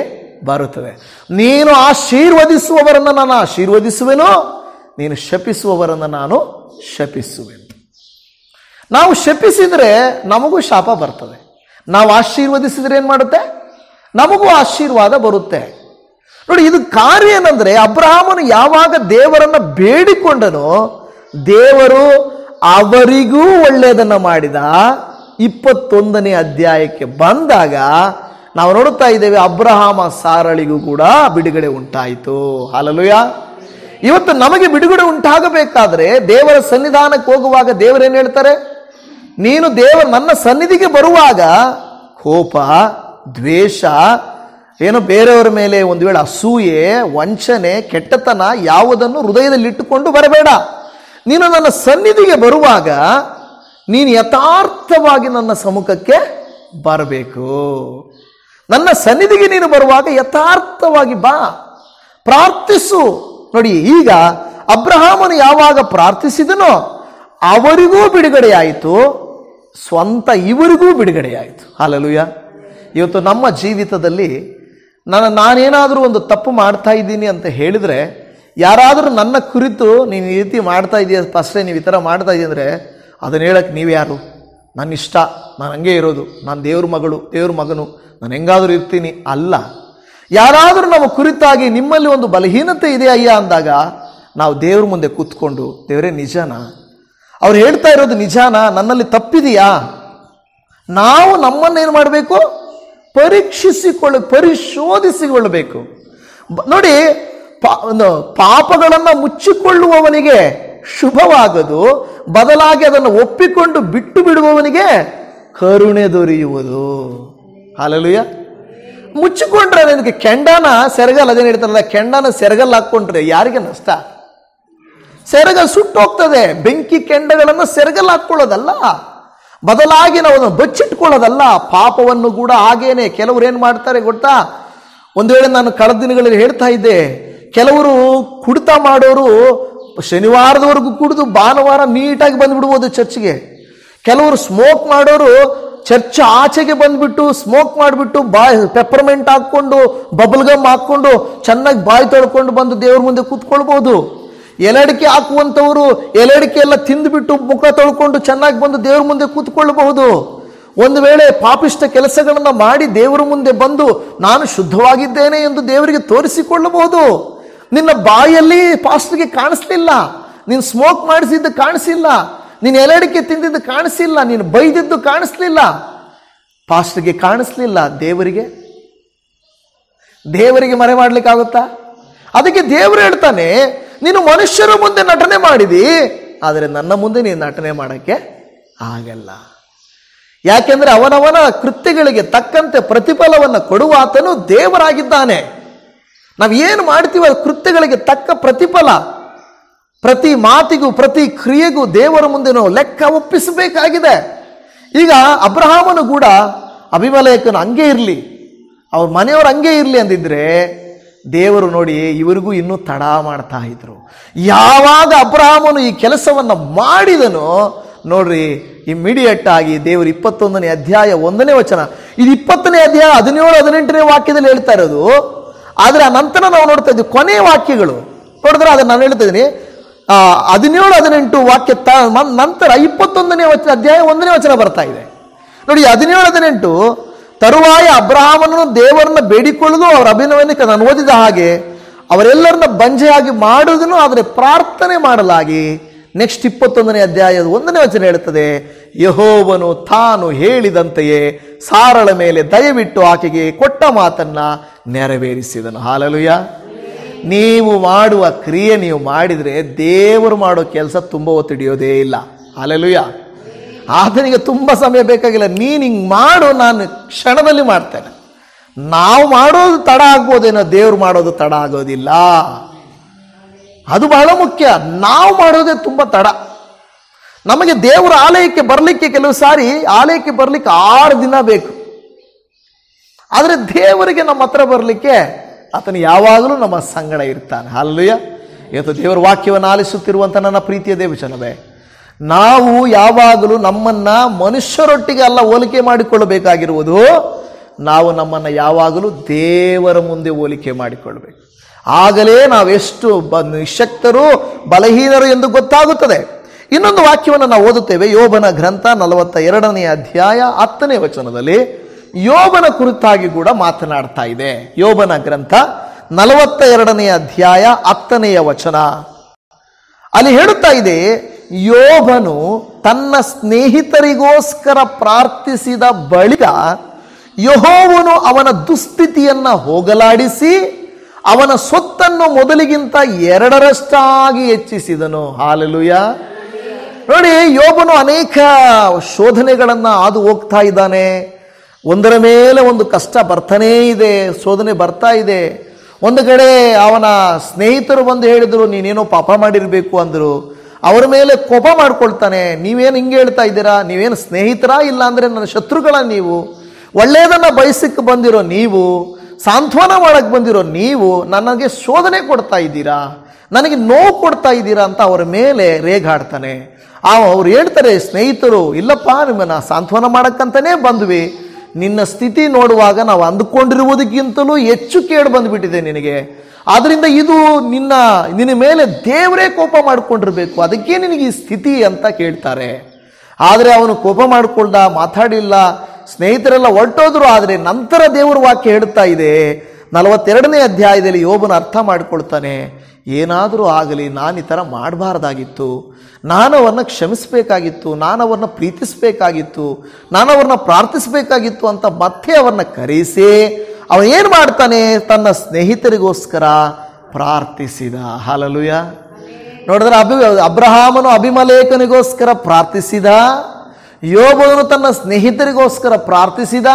ಬರುತ್ತದೆ. ನೀನು ಆಶೀರ್ವದಿಸುವವರನ್ನು ನಾನು ಆಶೀರ್ವದಿಸುವೆನು, ನೀನು ಶಪಿಸುವವರನ್ನು ನಾನು ಶಪಿಸುವೆನು. ನಾವು ಶಪಿಸಿದರೆ ನಮಗೂ ಶಾಪ ಬರ್ತದೆ, ನಾವು ಆಶೀರ್ವದಿಸಿದರೆ ಏನು ಮಾಡುತ್ತೆ, ನಮಗೂ ಆಶೀರ್ವಾದ ಬರುತ್ತೆ. ನೋಡಿ, ಇದು ಕಾರ್ಯ ಏನಂದ್ರೆ, ಅಬ್ರಹಾಮನು ಯಾವಾಗ ದೇವರನ್ನ ಬೇಡಿಕೊಂಡನೋ ದೇವರು ಅವರಿಗೂ ಒಳ್ಳೆಯದನ್ನ ಮಾಡಿದ. 21ನೇ ಅಧ್ಯಾಯಕ್ಕೆ ಬಂದಾಗ ನಾವು ನೋಡುತ್ತಾ ಇದ್ದೇವೆ, ಅಬ್ರಹಾಮ ಸಾರಳಿಗೂ ಕೂಡ ಬಿಡುಗಡೆ ಉಂಟಾಯಿತು. ಹಲ್ಲೆಲೂಯಾ. ಇವತ್ತು ನಮಗೆ ಬಿಡುಗಡೆ ಉಂಟಾಗಬೇಕಾದ್ರೆ ದೇವರ ಸನ್ನಿಧಾನಕ್ಕೆ ಹೋಗುವಾಗ ದೇವರೇನು ಹೇಳ್ತಾರೆ, ನೀನು ನನ್ನ ಸನ್ನಿಧಿಗೆ ಬರುವಾಗ ಕೋಪ, ದ್ವೇಷ, ಏನೋ ಬೇರೆಯವರ ಮೇಲೆ ಒಂದು ವೇಳೆ ಅಸೂಯೆ, ವಂಚನೆ, ಕೆಟ್ಟತನ ಯಾವುದನ್ನು ಹೃದಯದಲ್ಲಿ ಇಟ್ಟುಕೊಂಡು ಬರಬೇಡ. ನೀನು ನನ್ನ ಸನ್ನಿಧಿಗೆ ಬರುವಾಗ ನೀನು ಯಥಾರ್ಥವಾಗಿ ನನ್ನ ಸಮ್ಮುಖಕ್ಕೆ ಬರಬೇಕು. ನನ್ನ ಸನ್ನಿಧಿಗೆ ನೀನು ಬರುವಾಗ ಯಥಾರ್ಥವಾಗಿ ಬಾ, ಪ್ರಾರ್ಥಿಸು. ನೋಡಿ, ಈಗ ಅಬ್ರಹಾಮನು ಯಾವಾಗ ಪ್ರಾರ್ಥಿಸಿದನೋ ಅವರಿಗೂ ಬಿಡುಗಡೆಯಾಯಿತು, ಸ್ವಂತ ಇವರಿಗೂ ಬಿಡುಗಡೆಯಾಯಿತು. ಹಲ್ಲೆಲೂಯಾ. ಇವತ್ತು ನಮ್ಮ ಜೀವಿತದಲ್ಲಿ ನಾನೇನಾದರೂ ಒಂದು ತಪ್ಪು ಮಾಡ್ತಾ ಇದ್ದೀನಿ ಅಂತ ಹೇಳಿದರೆ, ಯಾರಾದರೂ ನನ್ನ ಕುರಿತು ನೀನು ಈ ರೀತಿ ಮಾಡ್ತಾ ಇದೆಯಾ ಫಸ್ಟೇ, ನೀವು ಈ ಥರ ಮಾಡ್ತಾ ಇದೀಯ ಅಂದರೆ ಅದನ್ನು ಹೇಳಕ್ಕೆ ನೀವು ಯಾರು? ನನ್ನ ಇಷ್ಟ, ನಾನು ಹಂಗೆ ಇರೋದು, ನಾನು ದೇವ್ರ ಮಗನು, ನಾನು ಹೆಂಗಾದರೂ ಇರ್ತೀನಿ ಅಲ್ಲ. ಯಾರಾದರೂ ನಮ್ಮ ಕುರಿತಾಗಿ ನಿಮ್ಮಲ್ಲಿ ಒಂದು ಬಲಹೀನತೆ ಇದೆ ಅಯ್ಯ ಅಂದಾಗ ನಾವು ದೇವ್ರ ಮುಂದೆ ಕೂತ್ಕೊಂಡು, ದೇವರೇ ನಿಜನಾ, ಅವ್ರು ಹೇಳ್ತಾ ಇರೋದು ನಿಜಾನಾ, ನನ್ನಲ್ಲಿ ತಪ್ಪಿದೆಯಾ? ನಾವು ನಮ್ಮನ್ನೇನು ಮಾಡಬೇಕು, ಪರಿಶೋಧಿಸಿಕೊಳ್ಳಬೇಕು. ನೋಡಿ, ಪಾಪಗಳನ್ನು ಮುಚ್ಚಿಕೊಳ್ಳುವವನಿಗೆ ಶುಭವಾಗದು, ಬದಲಾಗಿ ಅದನ್ನು ಒಪ್ಪಿಕೊಂಡು ಬಿಟ್ಟು ಬಿಡುವವನಿಗೆ ಕರುಣೆ ದೊರೆಯುವುದು. ಹಲ್ಲೆಲೂಯಾ. ಮುಚ್ಚಿಕೊಂಡ್ರೆ ನಿನಗೆ ಕೆಂಡನ ಸೆರಗಲ್, ಅದೇನು ಹೇಳ್ತಾರಲ್ಲ, ಕೆಂಡನ ಸೆರಗಲ್ ಹಾಕ್ಕೊಂಡ್ರೆ ಯಾರಿಗೆ ನಷ್ಟ? ಸೆರಗಲ್ ಸುಟ್ಟೋಗ್ತದೆ. ಬೆಂಕಿ ಕೆಂಡಗಳನ್ನು ಸೆರಗಲ್ ಹಾಕ್ಕೊಳ್ಳೋದಲ್ಲ, ಬದಲಾಗಿ ನಾವು ಅದನ್ನು ಬಚ್ಚಿಟ್ಕೊಳ್ಳೋದಲ್ಲ. ಪಾಪವನ್ನು ಕೂಡ ಹಾಗೇನೆ ಕೆಲವರು ಏನು ಮಾಡ್ತಾರೆ ಗೊತ್ತಾ, ಒಂದು ವೇಳೆ ನಾನು ಕಳೆದ ದಿನಗಳಲ್ಲಿ ಹೇಳ್ತಾ ಇದ್ದೆ, ಕೆಲವರು ಕುಡಿತ ಮಾಡೋರು ಶನಿವಾರದವರೆಗೂ ಕುಡಿದು ಭಾನುವಾರ ನೀಟಾಗಿ ಬಂದ್ಬಿಡ್ಬೋದು ಚರ್ಚ್ಗೆ. ಕೆಲವರು ಸ್ಮೋಕ್ ಮಾಡೋರು ಚರ್ಚ್ ಆಚೆಗೆ ಬಂದ್ಬಿಟ್ಟು ಸ್ಮೋಕ್ ಮಾಡಿಬಿಟ್ಟು ಪೆಪ್ಪರ್ಮೆಂಟ್ ಹಾಕ್ಕೊಂಡು, ಬಬಲ್ ಗಮ್ ಹಾಕ್ಕೊಂಡು ಚೆನ್ನಾಗಿ ಬಾಯಿ ತೊಳ್ಕೊಂಡು ಬಂದು ದೇವ್ರ ಮುಂದೆ ಕೂತ್ಕೊಳ್ಬಹುದು. ಎಲೆಡಿಕೆ ಹಾಕುವಂಥವರು ಎಲೆಡಿಕೆ ಎಲ್ಲ ತಿಂದುಬಿಟ್ಟು ಮುಖ ತೊಳ್ಕೊಂಡು ಚೆನ್ನಾಗಿ ಬಂದು ದೇವ್ರ ಮುಂದೆ ಕೂತ್ಕೊಳ್ಳಬಹುದು. ಒಂದು ವೇಳೆ ಪಾಪಿಷ್ಟ ಕೆಲಸಗಳನ್ನು ಮಾಡಿ ದೇವರ ಮುಂದೆ ಬಂದು ನಾನು ಶುದ್ಧವಾಗಿದ್ದೇನೆ ಎಂದು ದೇವರಿಗೆ ತೋರಿಸಿಕೊಳ್ಳಬಹುದು. ನಿನ್ನ ಬಾಯಲ್ಲಿ ಪಾಸ್ಟ್ಗೆ ಕಾಣಿಸ್ಲಿಲ್ಲ, ನೀನು ಸ್ಮೋಕ್ ಮಾಡಿಸಿದ್ದು ಕಾಣಿಸಿಲ್ಲ, ನೀನು ಎಲೆಡಿಕೆ ತಿಂದಿದ್ದು ಕಾಣಿಸಿಲ್ಲ, ನೀನು ಬೈದಿದ್ದು ಕಾಣಿಸ್ಲಿಲ್ಲ, ಪಾಸ್ಟ್ಗೆ ಕಾಣಿಸ್ಲಿಲ್ಲ, ದೇವರಿಗೆ ಮರೆ ಮಾಡ್ಲಿಕ್ಕಾಗುತ್ತಾ? ಅದಕ್ಕೆ ದೇವರು ಹೇಳ್ತಾನೆ, ನೀನು ಮನುಷ್ಯರ ಮುಂದೆ ನಟನೆ ಮಾಡಿದಿ, ಆದರೆ ನನ್ನ ಮುಂದೆ ನೀನು ನಟನೆ ಮಾಡಕ್ಕೆ ಆಗಲ್ಲ. ಯಾಕೆಂದ್ರೆ ಅವನವನ ಕೃತ್ಯಗಳಿಗೆ ತಕ್ಕಂತೆ ಪ್ರತಿಫಲವನ್ನು ಕೊಡುವ ಆತನು ದೇವರಾಗಿದ್ದಾನೆ. ನಾವು ಏನು ಮಾಡ್ತೀವಿ ಅದು ಕೃತ್ಯಗಳಿಗೆ ತಕ್ಕ ಪ್ರತಿಫಲ. ಪ್ರತಿ ಮಾತಿಗೂ ಪ್ರತಿ ಕ್ರಿಯೆಗೂ ದೇವರ ಮುಂದೆ ನಾವು ಲೆಕ್ಕ ಒಪ್ಪಿಸಬೇಕಾಗಿದೆ. ಈಗ ಅಬ್ರಹಾಮನು ಕೂಡ ಅಬಿಮೆಲೆಕನು ಹಂಗೆ ಇರಲಿ, ಅವ್ರ ಮನೆಯವರು ಹಂಗೆ ಇರಲಿ ಅಂದಿದ್ರೆ ದೇವರು ನೋಡಿ ಇವರಿಗೂ ಇನ್ನೂ ತಡ ಮಾಡ್ತಾ ಇದ್ರು. ಯಾವಾಗ ಅಬ್ರಹಾಮನು ಈ ಕೆಲಸವನ್ನು ಮಾಡಿದನೋ ನೋಡ್ರಿ, ಇಮ್ಮಿಡಿಯೇಟ್ ಆಗಿ ದೇವರು 21ನೇ ಅಧ್ಯಾಯ 1ನೇ ವಚನ, ಇದು 20ನೇ ಅಧ್ಯಾಯ 17-18ನೇ ವಾಕ್ಯದಲ್ಲಿ ಹೇಳ್ತಾ ಇರೋದು. ಆದರೆ ಆ ನಂತರ ನಾವು ನೋಡ್ತಾ ಇದ್ದೀವಿ ಕೊನೆಯ ವಾಕ್ಯಗಳು ನೋಡಿದ್ರೆ, ಅದನ್ನು ನಾನು ಹೇಳ್ತಾ ಇದ್ದೀನಿ, 17-18 ವಾಕ್ಯ ನಂತರ 21ನೇ ಅಧ್ಯಾಯ 1ನೇ ವಚನ ಬರ್ತಾ ಇದೆ ನೋಡಿ. 17-18 ತರುವಾಯ ಅಬ್ರಹಾಮನನ್ನು ದೇವರನ್ನ ಬೇಡಿಕೊಳ್ಳುವುದು ಅವರ ಅಭಿನವನಿಕೆ ನಾನು ಓದಿದ ಹಾಗೆ ಅವರೆಲ್ಲರನ್ನ ಬಂಜೆಯಾಗಿ ಮಾಡುವುದನ್ನು ಆದರೆ ಪ್ರಾರ್ಥನೆ ಮಾಡಲಾಗಿ. ನೆಕ್ಸ್ಟ್ 21ನೇ ಅಧ್ಯಾಯದ 1ನೇ ವಚನ ಹೇಳುತ್ತದೆ, ಯೆಹೋವನು ತಾನು ಹೇಳಿದಂತೆಯೇ ಸಾರಳ ಮೇಲೆ ದಯವಿಟ್ಟು ಆಕೆಗೆ ಕೊಟ್ಟ ಮಾತನ್ನ ನೆರವೇರಿಸಿದನು. ಹಾಲೆಲೂಯ. ನೀವು ಮಾಡುವ ಕ್ರಿಯೆ ನೀವು ಮಾಡಿದರೆ ದೇವರು ಮಾಡೋ ಕೆಲಸ ತುಂಬ ಹೊತ್ತು ಹಿಡಿಯೋದೇ ಇಲ್ಲ. ಹಾಲೆಲೂಯ. ಆತನಿಗೆ ತುಂಬ ಸಮಯ ಬೇಕಾಗಿಲ್ಲ. ನೀನು ಹಿಂಗೆ ಮಾಡು, ನಾನು ಕ್ಷಣದಲ್ಲಿ ಮಾಡ್ತೇನೆ. ನಾವು ಮಾಡೋದು ತಡ ಆಗ್ಬೋದೇನೋ, ದೇವ್ರು ಮಾಡೋದು ತಡ ಆಗೋದಿಲ್ಲ. ಅದು ಬಹಳ ಮುಖ್ಯ. ನಾವು ಮಾಡೋದೇ ತುಂಬ ತಡ. ನಮಗೆ ದೇವರ ಆಲಯಕ್ಕೆ ಬರಲಿಕ್ಕೆ ಕೆಲವು ಸಾರಿ ಆಲಯಕ್ಕೆ ಬರಲಿಕ್ಕೆ 6 ದಿನ ಬೇಕು. ಆದರೆ ದೇವರಿಗೆ ನಮ್ಮ ಹತ್ರ ಬರಲಿಕ್ಕೆ ಆತನು ಯಾವಾಗಲೂ ನಮ್ಮ ಸಂಗಡ ಇರ್ತಾನೆ. ಹಲ್ಲೆಲೂಯ. ಇವತ್ತು ದೇವರ ವಾಕ್ಯವನ್ನು ಆಲಿಸುತ್ತಿರುವಂಥ ನನ್ನ ಪ್ರೀತಿಯ ದೇವಜನವೇ, ನಾವು ಯಾವಾಗಲೂ ನಮ್ಮನ್ನ ಮನುಷ್ಯರೊಟ್ಟಿಗೆ ಅಲ್ಲ ಹೋಲಿಕೆ ಮಾಡಿಕೊಳ್ಳಬೇಕಾಗಿರುವುದು, ನಾವು ನಮ್ಮನ್ನು ಯಾವಾಗಲೂ ದೇವರ ಮುಂದೆ ಹೋಲಿಕೆ ಮಾಡಿಕೊಳ್ಳಬೇಕು. ಆಗಲೇ ನಾವೆಷ್ಟು ನಿಶಕ್ತರು ಬಲಹೀನರು ಎಂದು ಗೊತ್ತಾಗುತ್ತದೆ. ಇನ್ನೊಂದು ವಾಕ್ಯವನ್ನು ನಾವು ಓದುತ್ತೇವೆ. ಯೋಬನ ಗ್ರಂಥ 42ನೇ ಅಧ್ಯಾಯ 10ನೇ ವಚನದಲ್ಲಿ ಯೋಬನ ಕುರಿತಾಗಿ ಕೂಡ ಮಾತನಾಡ್ತಾ ಇದೆ. ಯೋಬನ ಗ್ರಂಥ 42ನೇ ಅಧ್ಯಾಯ 10ನೇ ವಚನ ಅಲ್ಲಿ ಹೇಳುತ್ತಾ ಇದೆ, ಯೋಬನು ತನ್ನ ಸ್ನೇಹಿತರಿಗೋಸ್ಕರ ಪ್ರಾರ್ಥಿಸಿದ ಬಳಿಕ ಯೆಹೋವನು ಅವನ ದುಸ್ಥಿತಿಯನ್ನ ಹೋಗಲಾಡಿಸಿ ಅವನ ಸೊತ್ತನ್ನು ಮೊದಲಿಗಿಂತ 2ರಷ್ಟಾಗಿ ಹೆಚ್ಚಿಸಿದನು. ಹಾಲೆಲೂಯ. ನೋಡಿ, ಯೋಬನು ಅನೇಕ ಶೋಧನೆಗಳನ್ನು ಹಾದು ಹೋಗ್ತಾ ಇದ್ದಾನೆ. ಒಂದರ ಮೇಲೆ ಒಂದು ಕಷ್ಟ ಬರ್ತಾನೇ ಇದೆ, ಶೋಧನೆ ಬರ್ತಾ ಇದೆ. ಒಂದು ಕಡೆ ಅವನ ಸ್ನೇಹಿತರು ಬಂದು ಹೇಳಿದರು, ನೀನೇನೋ ಪಾಪ ಮಾಡಿರಬೇಕು ಅಂದರು. ಅವರ ಮೇಲೆ ಕೋಪ ಮಾಡ್ಕೊಳ್ತಾನೆ. ನೀವೇನು ಹಿಂಗೆ ಹೇಳ್ತಾ ಇದ್ದೀರಾ? ನೀವೇನು ಸ್ನೇಹಿತರ? ಇಲ್ಲ ಅಂದರೆ ನನ್ನ ಶತ್ರುಗಳ? ನೀವು ಒಳ್ಳೆಯದನ್ನು ಬಯಸಕ್ಕೆ ಬಂದಿರೋ ನೀವು, ಸಾಂತ್ವನ ಮಾಡಕ್ಕೆ ಬಂದಿರೋ ನೀವು ನನಗೆ ಶೋಧನೆ ಕೊಡ್ತಾ ಇದ್ದೀರಾ, ನನಗೆ ನೋವು ಕೊಡ್ತಾ ಇದ್ದೀರಾ ಅಂತ ಅವರ ಮೇಲೆ ರೇಗಾಡ್ತಾನೆ. ಅವ್ರು ಹೇಳ್ತಾರೆ, ಸ್ನೇಹಿತರು, ಇಲ್ಲಪ್ಪ ನಿಮ್ಮನ್ನ ಸಾಂತ್ವನ ಮಾಡಕ್ಕಂತಾನೇ ಬಂದ್ವಿ. ನಿನ್ನ ಸ್ಥಿತಿ ನೋಡುವಾಗ ನಾವು ಅಂದುಕೊಂಡಿರುವುದಕ್ಕಿಂತಲೂ ಹೆಚ್ಚು ಕೇಡು ಬಂದುಬಿಟ್ಟಿದೆ ನಿನಗೆ. ಆದ್ರಿಂದ ಇದು ನಿನ್ನ ಮೇಲೆ ದೇವರೇ ಕೋಪ ಮಾಡಿಕೊಂಡಿರ್ಬೇಕು, ಅದಕ್ಕೆ ನಿನಗೆ ಈ ಸ್ಥಿತಿ ಅಂತ ಕೇಳ್ತಾರೆ. ಆದರೆ ಅವನು ಕೋಪ ಮಾಡಿಕೊಂಡ, ಮಾತಾಡಿಲ್ಲ. ಸ್ನೇಹಿತರೆಲ್ಲ ಹೊರಟೋದ್ರು. ಆದರೆ ನಂತರ ದೇವರ ವಾಕ್ಯ ಹೇಳ್ತಾ ಇದೆ, 42ನೇ ಅಧ್ಯಾಯದಲ್ಲಿ ಯೋಬನು ಅರ್ಥ ಮಾಡಿಕೊಳ್ತಾನೆ, ಏನಾದರೂ ಆಗಲಿ ನಾನು ಈ ಥರ ಮಾಡಬಾರ್ದಾಗಿತ್ತು, ನಾನು ಅವರನ್ನು ಕ್ಷಮಿಸಬೇಕಾಗಿತ್ತು, ನಾನು ಅವರನ್ನು ಪ್ರೀತಿಸಬೇಕಾಗಿತ್ತು, ನಾನು ಅವರನ್ನ ಪ್ರಾರ್ಥಿಸಬೇಕಾಗಿತ್ತು ಅಂತ ಮತ್ತೆ ಅವರನ್ನ ಕರೆಸಿ ಅವನೇನು ಮಾಡ್ತಾನೆ? ತನ್ನ ಸ್ನೇಹಿತರಿಗೋಸ್ಕರ ಪ್ರಾರ್ಥಿಸಿದ. ಹಲ್ಲೆಲೂಯ. ನೋಡಿದ್ರೆ ಅಬ್ರಹಾಮನು ಅಭಿಮಲೇಖನಿಗೋಸ್ಕರ ಪ್ರಾರ್ಥಿಸಿದ, ಯೋಬನು ತನ್ನ ಸ್ನೇಹಿತರಿಗೋಸ್ಕರ ಪ್ರಾರ್ಥಿಸಿದ.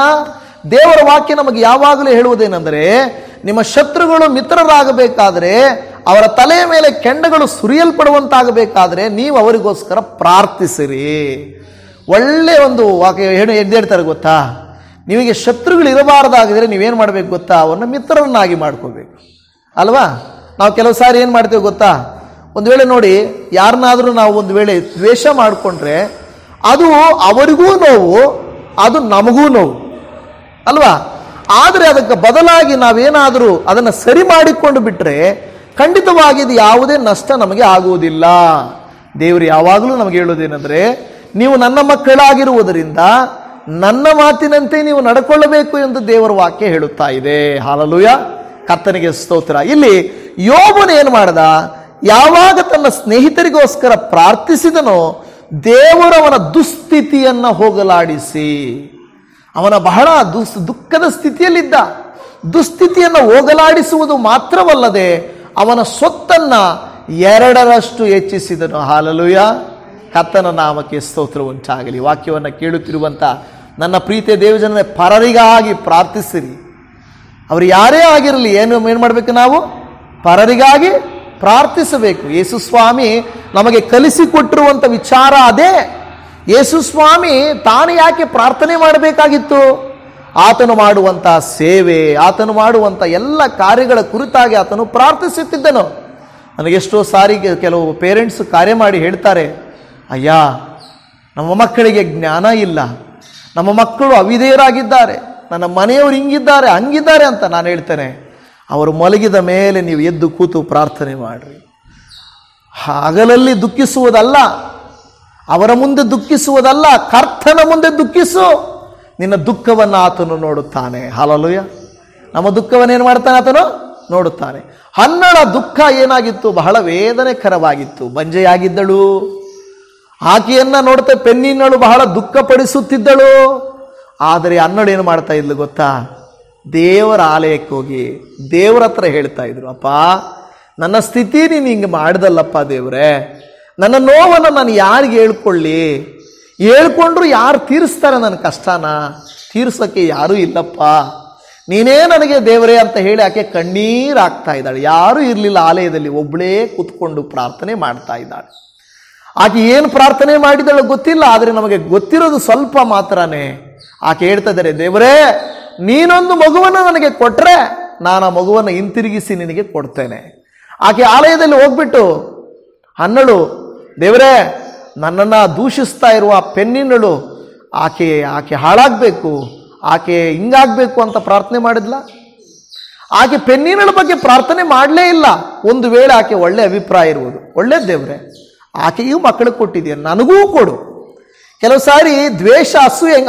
ದೇವರ ವಾಕ್ಯ ನಮಗೆ ಯಾವಾಗಲೂ ಹೇಳುವುದೇನೆಂದರೆ, ನಿಮ್ಮ ಶತ್ರುಗಳು ಮಿತ್ರರಾಗಬೇಕಾದ್ರೆ, ಅವರ ತಲೆಯ ಮೇಲೆ ಕೆಂಡಗಳು ಸುರಿಯಲ್ಪಡುವಂತಾಗಬೇಕಾದ್ರೆ ನೀವು ಅವರಿಗೋಸ್ಕರ ಪ್ರಾರ್ಥಿಸಿರಿ. ಒಳ್ಳೆ ಒಂದು ವಾಕ್ಯ ಹೇಳ್ತಾರೆ ಗೊತ್ತಾ? ನಿಮಗೆ ಶತ್ರುಗಳು ಇರಬಾರ್ದಾಗಿದ್ರೆ ನೀವೇನು ಮಾಡಬೇಕು ಗೊತ್ತಾ? ಅವನ್ನ ಮಿತ್ರರನ್ನಾಗಿ ಮಾಡ್ಕೋಬೇಕು ಅಲ್ವಾ? ನಾವು ಕೆಲವು ಸಾರಿ ಏನು ಮಾಡ್ತೇವೆ ಗೊತ್ತಾ? ಒಂದು ವೇಳೆ ನೋಡಿ, ಯಾರನ್ನಾದರೂ ನಾವು ಒಂದು ವೇಳೆ ದ್ವೇಷ ಮಾಡಿಕೊಂಡ್ರೆ ಅದು ಅವರಿಗೂ ನೋವು, ಅದು ನಮಗೂ ನೋವು ಅಲ್ವಾ? ಆದರೆ ಅದಕ್ಕೆ ಬದಲಾಗಿ ನಾವೇನಾದರೂ ಅದನ್ನು ಸರಿ ಮಾಡಿಕೊಂಡು ಬಿಟ್ಟರೆ ಖಂಡಿತವಾಗಿ ಇದು ಯಾವುದೇ ನಷ್ಟ ನಮಗೆ ಆಗುವುದಿಲ್ಲ. ದೇವರು ಯಾವಾಗಲೂ ನಮಗೆ ಹೇಳೋದೇನೆಂದರೆ, ನೀವು ನನ್ನ ಮಕ್ಕಳಾಗಿರುವುದರಿಂದ ನನ್ನ ಮಾತಿನಂತೆ ನೀವು ನಡ್ಕೊಳ್ಳಬೇಕು ಎಂದು ದೇವರ ವಾಕ್ಯ ಹೇಳುತ್ತಾ ಇದೆ. ಹಲ್ಲೆಲೂಯ. ಕರ್ತನಿಗೆ ಸ್ತೋತ್ರ. ಇಲ್ಲಿ ಯೋಬನು ಏನು ಮಾಡ್ದ? ಯಾವಾಗ ತನ್ನ ಸ್ನೇಹಿತರಿಗೋಸ್ಕರ ಪ್ರಾರ್ಥಿಸಿದನೋ ದೇವರವನ ದುಸ್ಥಿತಿಯನ್ನ ಹೋಗಲಾಡಿಸಿ, ಅವನ ಬಹಳ ದುಃಖದ ಸ್ಥಿತಿಯಲ್ಲಿದ್ದ. ದುಸ್ಥಿತಿಯನ್ನು ಹೋಗಲಾಡಿಸುವುದು ಮಾತ್ರವಲ್ಲದೆ ಅವನ ಸೊತ್ತನ್ನ 2ರಷ್ಟು ಹೆಚ್ಚಿಸಿದನು. ಹಲ್ಲೆಲೂಯ. ಕರ್ತನ ನಾಮಕ್ಕೆ ಸ್ತೋತ್ರ ಉಂಟಾಗಲಿ. ವಾಕ್ಯವನ್ನು ಕೇಳುತ್ತಿರುವಂಥ ನನ್ನ ಪ್ರೀತಿಯ ದೇವಜನರೇ, ಪರರಿಗಾಗಿ ಪ್ರಾರ್ಥಿಸಿರಿ. ಅವರು ಯಾರೇ ಆಗಿರಲಿ, ಏನು ಮಾಡಬೇಕು? ನಾವು ಪರರಿಗಾಗಿ ಪ್ರಾರ್ಥಿಸಬೇಕು. ಯೇಸು ಸ್ವಾಮಿ ನಮಗೆ ಕಲಿಸಿಕೊಟ್ಟಿರುವಂಥ ವಿಚಾರ ಅದೇ. ಯೇಸು ಸ್ವಾಮಿ ತಾನು ಯಾಕೆ ಪ್ರಾರ್ಥನೆ ಮಾಡಬೇಕಾಗಿತ್ತು? ಆತನು ಮಾಡುವಂಥ ಸೇವೆ, ಆತನು ಮಾಡುವಂಥ ಎಲ್ಲ ಕಾರ್ಯಗಳ ಕುರಿತಾಗಿ ಆತನು ಪ್ರಾರ್ಥಿಸುತ್ತಿದ್ದನು. ನನಗೆಷ್ಟೋ ಸಾರಿ ಕೆಲವು ಪೇರೆಂಟ್ಸ್ ಕಾರ್ಯ ಮಾಡಿ ಹೇಳ್ತಾರೆ, ಅಯ್ಯ ನಮ್ಮ ಮಕ್ಕಳಿಗೆ ಜ್ಞಾನ ಇಲ್ಲ, ನಮ್ಮ ಮಕ್ಕಳು ಅವಿಧೇಯರಾಗಿದ್ದಾರೆ, ನನ್ನ ಮನೆಯವರು ಹಿಂಗಿದ್ದಾರೆ ಹಂಗಿದ್ದಾರೆ ಅಂತ. ನಾನು ಹೇಳ್ತೇನೆ, ಅವರು ಮಲಗಿದ ಮೇಲೆ ನೀವು ಎದ್ದು ಕೂತು ಪ್ರಾರ್ಥನೆ ಮಾಡಿರಿ. ಹಗಲಲ್ಲಿ ದುಃಖಿಸುವುದಲ್ಲ, ಅವರ ಮುಂದೆ ದುಃಖಿಸುವುದಲ್ಲ, ಕರ್ತನ ಮುಂದೆ ದುಃಖಿಸು. ನಿನ್ನ ದುಃಖವನ್ನು ಆತನು ನೋಡುತ್ತಾನೆ. ಹಲ್ಲೆಲೂಯ. ನಮ್ಮ ದುಃಖವನ್ನು ಏನು ಮಾಡ್ತಾನೆ? ಆತನು ನೋಡುತ್ತಾನೆ. ಹನ್ನಳ ದುಃಖ ಏನಾಗಿತ್ತು? ಬಹಳ ವೇದನೆಕರವಾಗಿತ್ತು. ಬಂಜೆಯಾಗಿದ್ದಳು. ಆಕೆಯನ್ನ ನೋಡ್ತಾ ಪೆನ್ನಿನಳು ಬಹಳ ದುಃಖಪಡಿಸುತ್ತಿದ್ದಳು. ಆದರೆ ಹನ್ನಳು ಏನು ಮಾಡ್ತಾ ಇದ್ಲು ಗೊತ್ತಾ? ದೇವರ ಆಲಯಕ್ಕೆ ಹೋಗಿ ದೇವರ ಹತ್ರ ಹೇಳ್ತಾ ಇದ್ರು, ಅಪ್ಪ ನನ್ನ ಸ್ಥಿತಿ ನೀನು ಹಿಂಗೆ ಮಾಡ್ದಲ್ಲಪ್ಪ ದೇವ್ರೆ, ನನ್ನ ನೋವನ್ನು ನಾನು ಯಾರಿಗೆ ಹೇಳ್ಕೊಳ್ಳಿ? ಹೇಳ್ಕೊಂಡ್ರು ಯಾರು ತೀರಿಸ್ತಾರೆ ನನ್ನ ಕಷ್ಟನ? ತೀರ್ಸೋಕ್ಕೆ ಯಾರೂ ಇಲ್ಲಪ್ಪ, ನೀನೇ ನನಗೆ ದೇವರೇ ಅಂತ ಹೇಳಿ ಆಕೆ ಕಣ್ಣೀರು ಹಾಕ್ತಾ ಇದ್ದಾಳೆ. ಯಾರೂ ಇರಲಿಲ್ಲ ಆಲಯದಲ್ಲಿ, ಒಬ್ಬಳೇ ಕೂತ್ಕೊಂಡು ಪ್ರಾರ್ಥನೆ ಮಾಡ್ತಾ ಇದ್ದಾಳೆ. ಆಕೆ ಏನು ಪ್ರಾರ್ಥನೆ ಮಾಡಿದಳು ಗೊತ್ತಿಲ್ಲ, ಆದರೆ ನಮಗೆ ಗೊತ್ತಿರೋದು ಸ್ವಲ್ಪ ಮಾತ್ರನೇ. ಆಕೆ ಹೇಳ್ತಾ ಇದ್ದಾರೆ, ದೇವರೇ ನೀನೊಂದು ಮಗುವನ್ನು ನನಗೆ ಕೊಟ್ಟರೆ ನಾನು ಆ ಮಗುವನ್ನು ಹಿಂತಿರುಗಿಸಿ ನಿನಗೆ ಕೊಡ್ತೇನೆ. ಆಕೆ ಆಲಯದಲ್ಲಿ ಹೋಗ್ಬಿಟ್ಟು ಹನ್ನಳು, ದೇವರೇ ನನ್ನನ್ನು ದೂಷಿಸ್ತಾ ಇರುವ ಪೆನ್ನಿನಳು ಆಕೆ ಹಾಳಾಗಬೇಕು, ಆಕೆ ಹಿಂಗಾಗಬೇಕು ಅಂತ ಪ್ರಾರ್ಥನೆ ಮಾಡಿದ್ಲ. ಆಕೆ ಪೆನ್ನಿನಳ ಬಗ್ಗೆ ಪ್ರಾರ್ಥನೆ ಮಾಡಲೇ ಇಲ್ಲ. ಒಂದು ವೇಳೆ ಆಕೆ ಒಳ್ಳೆ ಅಭಿಪ್ರಾಯ ಇರುವುದು, ಒಳ್ಳೆ ದೇವ್ರೆ ಆಕೆಗೂ ಮಕ್ಕಳು ಕೊಟ್ಟಿದೆಯಾ, ನನಗೂ ಕೊಡು. ಕೆಲವು ಸಾರಿ ದ್ವೇಷ,